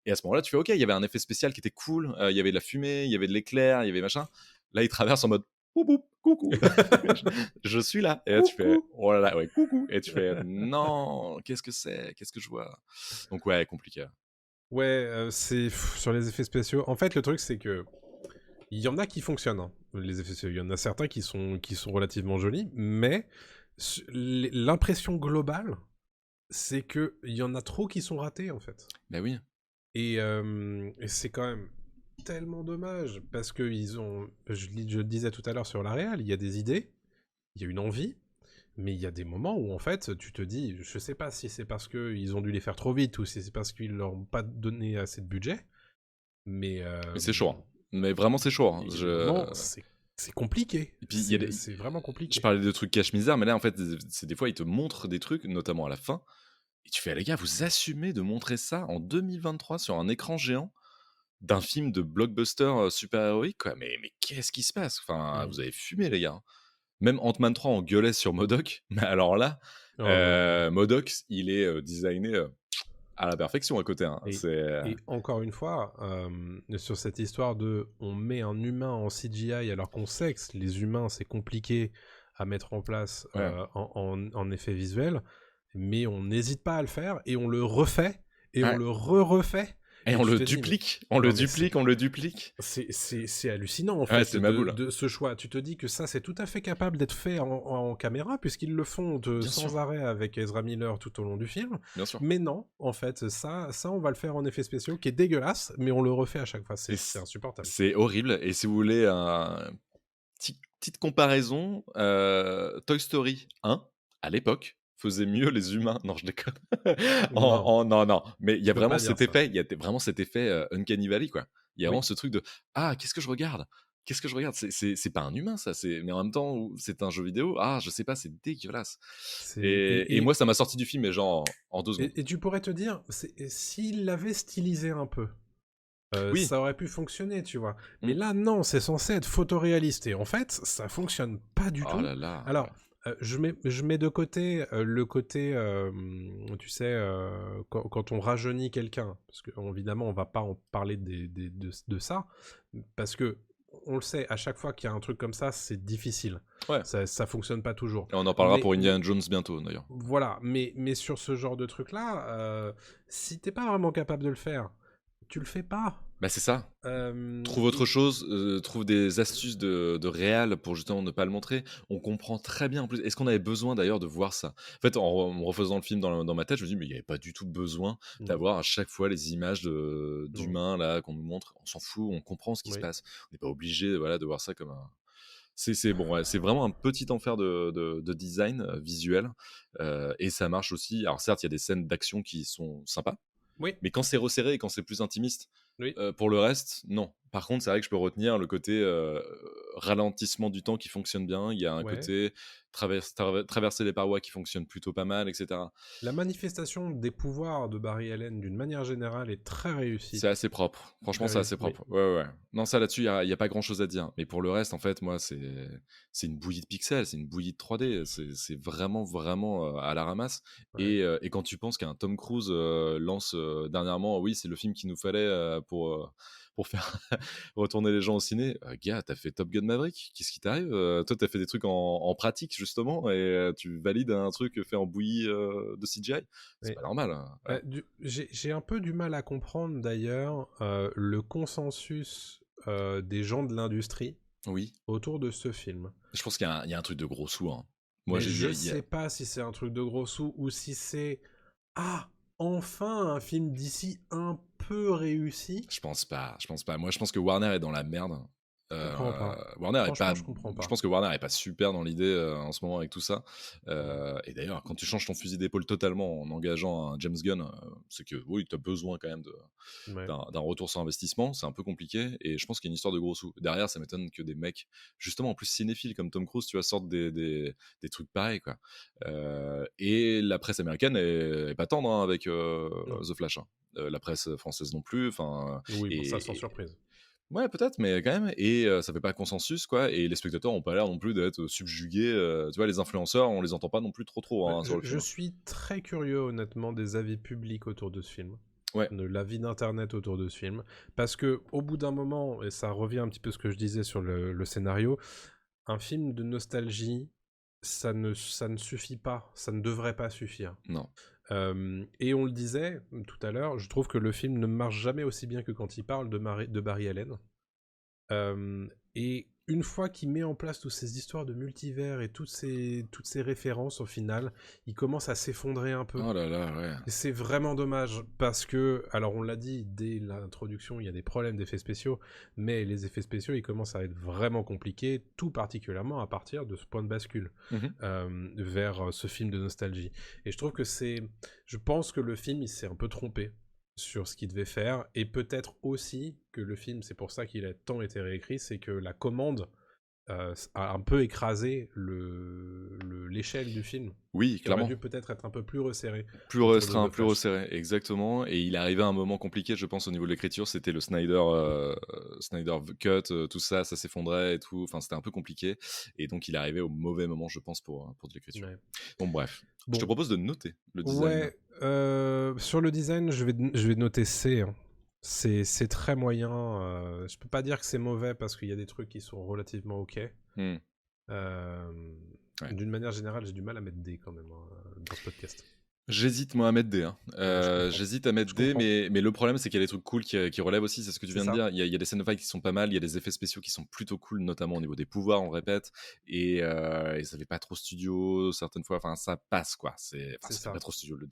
Speaker 1: Et à ce moment-là, tu fais OK, il y avait un effet spécial qui était cool, il y avait de la fumée, il y avait de l'éclair, il y avait machin. Là, il traverse en mode poup, poup, coucou, je suis là. Et là, tu fais
Speaker 2: Coucou.
Speaker 1: oh là là, ouais, coucou. Et tu fais non, qu'est-ce que c'est? Qu'est-ce que je vois? Donc, ouais, compliqué.
Speaker 2: Ouais, sur les effets spéciaux. En fait, le truc c'est que il y en a qui fonctionnent, hein, les effets spéciaux. Il y en a certains qui sont relativement jolis, mais L'impression globale, c'est qu'il y en a trop qui sont ratés, en fait.
Speaker 1: Bah oui.
Speaker 2: Et c'est quand même tellement dommage, parce que je le disais tout à l'heure sur la réal, il y a des idées, il y a une envie, mais il y a des moments où, en fait, tu te dis, je sais pas si c'est parce qu'ils ont dû les faire trop vite, ou si c'est parce qu'ils leur ont pas donné assez de budget, mais
Speaker 1: Mais c'est chaud. Hein. Mais vraiment, c'est chaud. Hein.
Speaker 2: il y a des moments, c'est compliqué.
Speaker 1: Et puis, il y a des...
Speaker 2: C'est vraiment
Speaker 1: Je
Speaker 2: compliqué.
Speaker 1: parlais de trucs cache-misère, mais là, en fait, c'est des fois, ils te montrent des trucs, notamment à la fin, et tu fais, les gars, vous assumez de montrer ça en 2023 sur un écran géant d'un film de blockbuster super-héroïque, quoi. Mais qu'est-ce qui se passe? Enfin, vous avez fumé, les gars. Hein. Même Ant-Man 3 en gueulait sur MODOK, mais alors là,
Speaker 2: Oh là là.
Speaker 1: MODOK, il est designé à la perfection à côté. Hein.
Speaker 2: Et encore une fois, sur cette histoire de on met un humain en CGI alors qu'on sait que les humains c'est compliqué à mettre en place
Speaker 1: Ouais.
Speaker 2: en effet visuel, mais on n'hésite pas à le faire et on le refait et on
Speaker 1: Ouais.
Speaker 2: le refait.
Speaker 1: Et on
Speaker 2: tu
Speaker 1: le
Speaker 2: te dis,
Speaker 1: duplique,
Speaker 2: mais-
Speaker 1: on le
Speaker 2: non, mais
Speaker 1: duplique, on le duplique.
Speaker 2: c'est hallucinant en
Speaker 1: Ouais,
Speaker 2: fait
Speaker 1: c'est ma boule.
Speaker 2: de ce choix. Tu te dis que ça c'est tout à fait capable d'être fait en caméra puisqu'ils le font
Speaker 1: Bien
Speaker 2: sans
Speaker 1: sûr.
Speaker 2: arrêt avec Ezra Miller tout au long du film.
Speaker 1: Bien sûr.
Speaker 2: Mais non, en fait, ça on va le faire en effets spéciaux qui est dégueulasse, mais on le refait à chaque fois.
Speaker 1: Et
Speaker 2: C'est insupportable.
Speaker 1: c'est horrible. Et si vous voulez petite comparaison, Toy Story 1, à l'époque, faisait mieux les humains. Non, je déconne.
Speaker 2: Non,
Speaker 1: Non. Mais il y
Speaker 2: tu
Speaker 1: a
Speaker 2: peux
Speaker 1: vraiment
Speaker 2: pas dire
Speaker 1: cet
Speaker 2: ça.
Speaker 1: effet, il y a vraiment cet effet Uncanny Valley, quoi. Il y a vraiment
Speaker 2: Oui,
Speaker 1: ce truc de ah, qu'est-ce que je regarde? Qu'est-ce que je regarde? C'est pas un humain, ça. Mais en même temps, c'est un jeu vidéo. Ah, je sais pas, c'est dégueulasse.
Speaker 2: c'est
Speaker 1: Et moi, ça m'a sorti du film, mais genre en 2 secondes.
Speaker 2: et tu pourrais te dire, s'il l'avait stylisé un peu,
Speaker 1: Oui.
Speaker 2: ça aurait pu fonctionner, tu vois. Mais
Speaker 1: Mm.
Speaker 2: là, non, c'est censé être photoréaliste. Et en fait, ça fonctionne pas du
Speaker 1: Oh
Speaker 2: tout.
Speaker 1: là là.
Speaker 2: Alors, je mets de côté le côté, tu sais, quand on rajeunit quelqu'un, parce que évidemment, on va pas en parler de ça, parce que on le sait, à chaque fois qu'il y a un truc comme ça, c'est difficile.
Speaker 1: Ouais.
Speaker 2: Ça fonctionne pas toujours.
Speaker 1: Et on en parlera pour Indiana Jones bientôt, d'ailleurs.
Speaker 2: Voilà, mais sur ce genre de truc-là, si t'es pas vraiment capable de le faire, tu le fais pas.
Speaker 1: Bah, c'est ça. Trouve
Speaker 2: Et
Speaker 1: autre chose, trouve des astuces de réal pour justement ne pas le montrer. On comprend très bien en plus. Est-ce qu'on avait besoin d'ailleurs de voir ça? En fait, en refaisant le film dans ma tête, je me dis, mais il n'y avait pas du tout besoin
Speaker 2: non,
Speaker 1: d'avoir à chaque fois les images
Speaker 2: non,
Speaker 1: d'humains là qu'on nous montre. On s'en fout, on comprend ce qui se
Speaker 2: oui,
Speaker 1: passe. On n'est pas obligé voilà, de voir ça comme un. C'est bon, ouais, c'est vraiment un petit enfer de design visuel. Et ça marche aussi. Alors certes, il y a des scènes d'action qui sont sympas,
Speaker 2: oui,
Speaker 1: mais quand c'est resserré et quand c'est plus intimiste,
Speaker 2: oui,
Speaker 1: pour le reste, non. Par contre, c'est vrai que je peux retenir le côté ralentissement du temps qui fonctionne bien. Il y a un
Speaker 2: ouais.
Speaker 1: côté traverser les parois qui fonctionne plutôt pas mal, etc.
Speaker 2: La manifestation des pouvoirs de Barry Allen, d'une manière générale, est très
Speaker 1: C'est
Speaker 2: réussie.
Speaker 1: assez propre. Franchement,
Speaker 2: Très
Speaker 1: c'est
Speaker 2: réussie,
Speaker 1: assez
Speaker 2: oui.
Speaker 1: propre. Ouais. Non, ça là-dessus, il y a pas grand-chose à dire. Mais pour le reste, en fait, moi, c'est une bouillie de pixels, c'est une bouillie de 3D. C'est vraiment, vraiment à la ramasse.
Speaker 2: Ouais.
Speaker 1: Et quand tu penses qu'un Tom Cruise lance dernièrement, oui, c'est le film qu'il nous fallait pour faire retourner les gens au ciné. Gars, t'as fait Top Gun Maverick, qu'est-ce qui t'arrive? Toi, t'as fait des trucs en pratique, justement, et tu valides un truc fait en bouillie de CGI. C'est
Speaker 2: Oui.
Speaker 1: pas normal. Hein. Voilà.
Speaker 2: J'ai un peu du mal à comprendre d'ailleurs le consensus des gens de l'industrie
Speaker 1: Oui,
Speaker 2: autour de ce film.
Speaker 1: je pense qu'il y a un truc de gros sous. Hein. Moi,
Speaker 2: Mais
Speaker 1: j'ai
Speaker 2: je
Speaker 1: dit,
Speaker 2: sais pas si c'est un truc de gros sous ou si c'est ah enfin un film d'ici un peu réussi.
Speaker 1: je pense pas. Je pense pas. Moi, je pense que Warner est dans la merde.
Speaker 2: Je comprends pas.
Speaker 1: Warner est
Speaker 2: Franchement,
Speaker 1: pas.
Speaker 2: je comprends
Speaker 1: Je
Speaker 2: pas.
Speaker 1: pense que Warner est pas super dans l'idée en ce moment avec tout ça.
Speaker 2: Ouais.
Speaker 1: Et d'ailleurs, quand tu changes ton fusil d'épaule totalement en engageant un James Gunn, c'est que oui, tu as besoin quand même
Speaker 2: Ouais.
Speaker 1: d'un retour sur investissement. C'est un peu compliqué. Et je pense qu'il y a une histoire de gros sous. Derrière, ça m'étonne que des mecs, justement, en plus cinéphiles comme Tom Cruise, tu vois, sortent des trucs pareils, quoi. Et la presse américaine est pas tendre hein, avec
Speaker 2: Non.
Speaker 1: The Flash. Hein. La presse française non plus. Enfin,
Speaker 2: Oui, bon, ça sans
Speaker 1: et,
Speaker 2: surprise.
Speaker 1: ouais, peut-être, mais quand même. Et ça fait pas consensus, quoi. Et les spectateurs ont pas l'air non plus d'être subjugués. Tu vois, les influenceurs, on les entend pas non plus trop
Speaker 2: Ouais,
Speaker 1: hein, sur le
Speaker 2: je
Speaker 1: film.
Speaker 2: suis très curieux, honnêtement, des avis publics autour de ce film.
Speaker 1: Ouais,
Speaker 2: De l'avis d'internet autour de ce film. Parce que, au bout d'un moment, et ça revient un petit peu à ce que je disais sur le scénario, un film de nostalgie, ça ne suffit pas. Ça ne devrait pas suffire.
Speaker 1: non.
Speaker 2: Et on le disait tout à l'heure, je trouve que le film ne marche jamais aussi bien que quand il parle de Barry Allen. Et une fois qu'il met en place toutes ces histoires de multivers et toutes ces références, au final, il commence à s'effondrer un peu.
Speaker 1: Oh là là, ouais.
Speaker 2: Et c'est vraiment dommage parce que, alors on l'a dit dès l'introduction, il y a des problèmes d'effets spéciaux, mais les effets spéciaux, ils commencent à être vraiment compliqués, tout particulièrement à partir de ce point de bascule
Speaker 1: Mhm.
Speaker 2: vers ce film de nostalgie. Et je trouve que je pense que le film, il s'est un peu trompé sur ce qu'il devait faire, et peut-être aussi que le film, c'est pour ça qu'il a tant été réécrit, c'est que la commande a un peu écrasé l'échelle du film,
Speaker 1: Oui,
Speaker 2: qui aurait
Speaker 1: clairement.
Speaker 2: dû peut-être être un peu plus resserré
Speaker 1: Plus
Speaker 2: autour de
Speaker 1: restreint,
Speaker 2: The
Speaker 1: plus
Speaker 2: Flash.
Speaker 1: resserré, exactement. Et il est arrivé à un moment compliqué, je pense, au niveau de l'écriture. C'était le Snyder Cut, tout ça, ça s'effondrait et tout. Enfin, c'était un peu compliqué. Et donc, il est arrivé au mauvais moment, je pense, pour de l'écriture.
Speaker 2: Ouais.
Speaker 1: Bon, bref. Je te
Speaker 2: Bon,
Speaker 1: propose de noter le design.
Speaker 2: ouais, sur le design, je vais noter C, hein. C'est très moyen. Je peux pas dire que c'est mauvais parce qu'il y a des trucs qui sont relativement ok.
Speaker 1: Hmm,
Speaker 2: Euh,
Speaker 1: ouais.
Speaker 2: D'une manière générale, j'ai du mal à mettre D quand même, hein, dans ce podcast.
Speaker 1: J'hésite, moi, à mettre D, hein.
Speaker 2: Ouais, je comprends.
Speaker 1: J'hésite à mettre
Speaker 2: Je
Speaker 1: D,
Speaker 2: comprends.
Speaker 1: mais le problème, c'est qu'il y a des trucs cool qui relèvent aussi, c'est ce que tu
Speaker 2: C'est
Speaker 1: viens de
Speaker 2: ça.
Speaker 1: dire. Il y a des scènes de fight qui sont pas mal, il y a des effets spéciaux qui sont plutôt cool, notamment au niveau des pouvoirs, on le répète, et ça fait pas trop studio certaines fois, enfin, ça passe, quoi.
Speaker 2: C'est
Speaker 1: Ça fait pas
Speaker 2: ça.
Speaker 1: trop studio. Le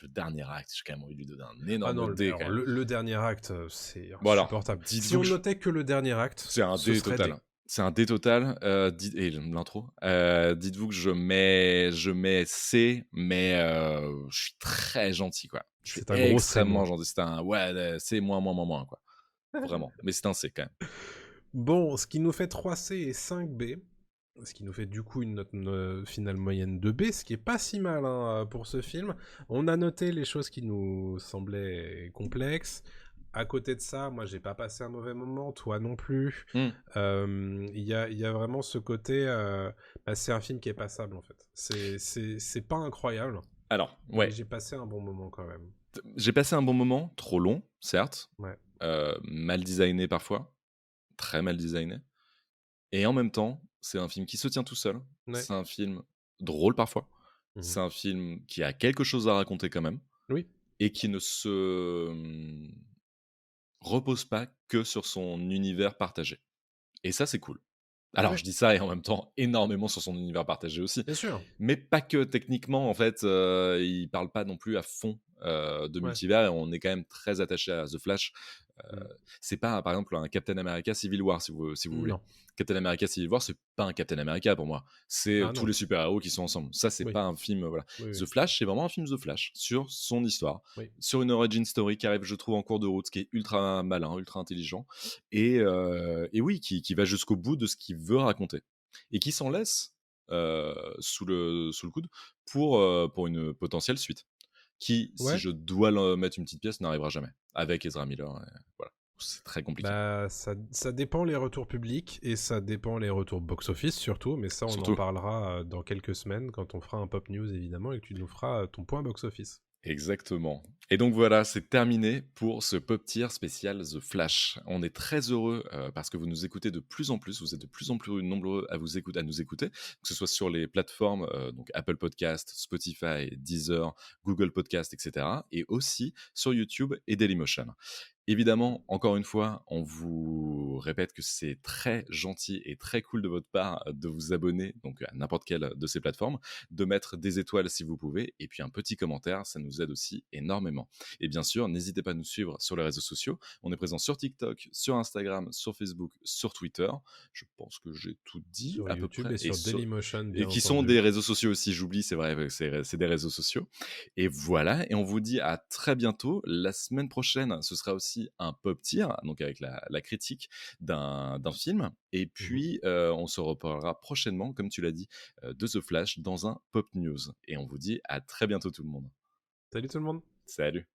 Speaker 1: dernier acte, j'ai quand même envie de lui donner un
Speaker 2: Ah
Speaker 1: énorme
Speaker 2: non,
Speaker 1: D, quand
Speaker 2: alors,
Speaker 1: même.
Speaker 2: le dernier acte, c'est
Speaker 1: Bon, alors,
Speaker 2: insupportable. Si
Speaker 1: dites-vous
Speaker 2: on
Speaker 1: que
Speaker 2: notait que le dernier acte,
Speaker 1: c'est un
Speaker 2: ce
Speaker 1: D
Speaker 2: serait
Speaker 1: total,
Speaker 2: D.
Speaker 1: hein. C'est un D total. Et l'intro. Dites-vous que je mets C, mais je suis très gentil, quoi. Je suis
Speaker 2: C'est un gros C-.
Speaker 1: extrêmement gentil. C'est un ouais, C moins, moins, moins, moins, quoi. Vraiment. Mais c'est un C quand même.
Speaker 2: Bon, ce qui nous fait 3C et 5B, ce qui nous fait du coup une note finale moyenne de B, ce qui est pas si mal, hein, pour ce film. On a noté les choses qui nous semblaient complexes. À côté de ça, moi j'ai pas passé un mauvais moment, toi non plus.
Speaker 1: Hmm.
Speaker 2: Il y a vraiment ce côté, bah, c'est un film qui est passable en fait. C'est pas incroyable,
Speaker 1: Alors,
Speaker 2: mais
Speaker 1: ouais.
Speaker 2: j'ai passé un bon moment quand même.
Speaker 1: J'ai passé un bon moment, trop long, certes.
Speaker 2: Ouais.
Speaker 1: Mal designé parfois. Très mal designé. Et en même temps, c'est un film qui se tient tout seul.
Speaker 2: Ouais.
Speaker 1: C'est un film drôle parfois.
Speaker 2: Mhm.
Speaker 1: C'est un film qui a quelque chose à raconter quand même.
Speaker 2: Oui.
Speaker 1: Et qui ne se repose pas que sur son univers partagé. Et ça, c'est cool. Alors,
Speaker 2: Ouais.
Speaker 1: je dis ça et en même temps énormément sur son univers partagé aussi.
Speaker 2: Bien sûr.
Speaker 1: Mais pas que techniquement, en fait, il parle pas non plus à fond de
Speaker 2: Ouais.
Speaker 1: multivers et on est quand même très attaché à The Flash. Euh,
Speaker 2: Mm.
Speaker 1: c'est pas, par exemple, un Captain America Civil War, si vous voulez.
Speaker 2: Non.
Speaker 1: Captain America Civil War, c'est pas un Captain America pour moi. C'est
Speaker 2: Ah
Speaker 1: tous
Speaker 2: non.
Speaker 1: les super-héros qui sont ensemble. Ça, c'est
Speaker 2: Oui.
Speaker 1: pas un film. Voilà.
Speaker 2: Oui.
Speaker 1: The
Speaker 2: Oui.
Speaker 1: Flash, c'est vraiment un film The Flash sur son histoire,
Speaker 2: Oui.
Speaker 1: sur une origin story qui arrive, je trouve, en cours de route, qui est ultra malin, ultra intelligent et oui, qui va jusqu'au bout de ce qu'il veut raconter et qui s'en laisse sous le coude pour une potentielle suite qui, si
Speaker 2: Ouais.
Speaker 1: je dois mettre une petite pièce, n'arrivera jamais avec Ezra Miller. Voilà, c'est très compliqué.
Speaker 2: Bah, ça dépend les retours publics et ça dépend les retours box-office surtout, mais ça on en
Speaker 1: Surtout.
Speaker 2: parlera dans quelques semaines quand on fera un pop news évidemment et que tu nous feras ton point box-office.
Speaker 1: Exactement. Et donc voilà, c'est terminé pour ce pop tier spécial The Flash. On est très heureux parce que vous nous écoutez de plus en plus, vous êtes de plus en plus nombreux à nous écouter, que ce soit sur les plateformes donc Apple Podcast, Spotify, Deezer, Google Podcast, etc. Et aussi sur YouTube et Dailymotion. Évidemment, encore une fois, on vous répète que c'est très gentil et très cool de votre part de vous abonner donc à n'importe quelle de ces plateformes, de mettre des étoiles si vous pouvez, et puis un petit commentaire, ça nous aide aussi énormément. Et bien sûr, n'hésitez pas à nous suivre sur les réseaux sociaux. On est présent sur TikTok, sur Instagram, sur Facebook, sur Twitter. Je pense que j'ai tout dit
Speaker 2: Sur
Speaker 1: à peu
Speaker 2: YouTube
Speaker 1: près.
Speaker 2: et sur Dailymotion
Speaker 1: Et
Speaker 2: bien
Speaker 1: qui sont
Speaker 2: entendu.
Speaker 1: des réseaux sociaux aussi, j'oublie, c'est vrai, c'est des réseaux sociaux. Et voilà, et on vous dit à très bientôt. La semaine prochaine, ce sera aussi un pop tier, donc avec la critique d'un film. Et
Speaker 2: Mhm.
Speaker 1: puis, on se reparlera prochainement, comme tu l'as dit, de The Flash dans un pop news. Et on vous dit à très bientôt tout le monde.
Speaker 2: Salut tout le monde.
Speaker 1: Salut!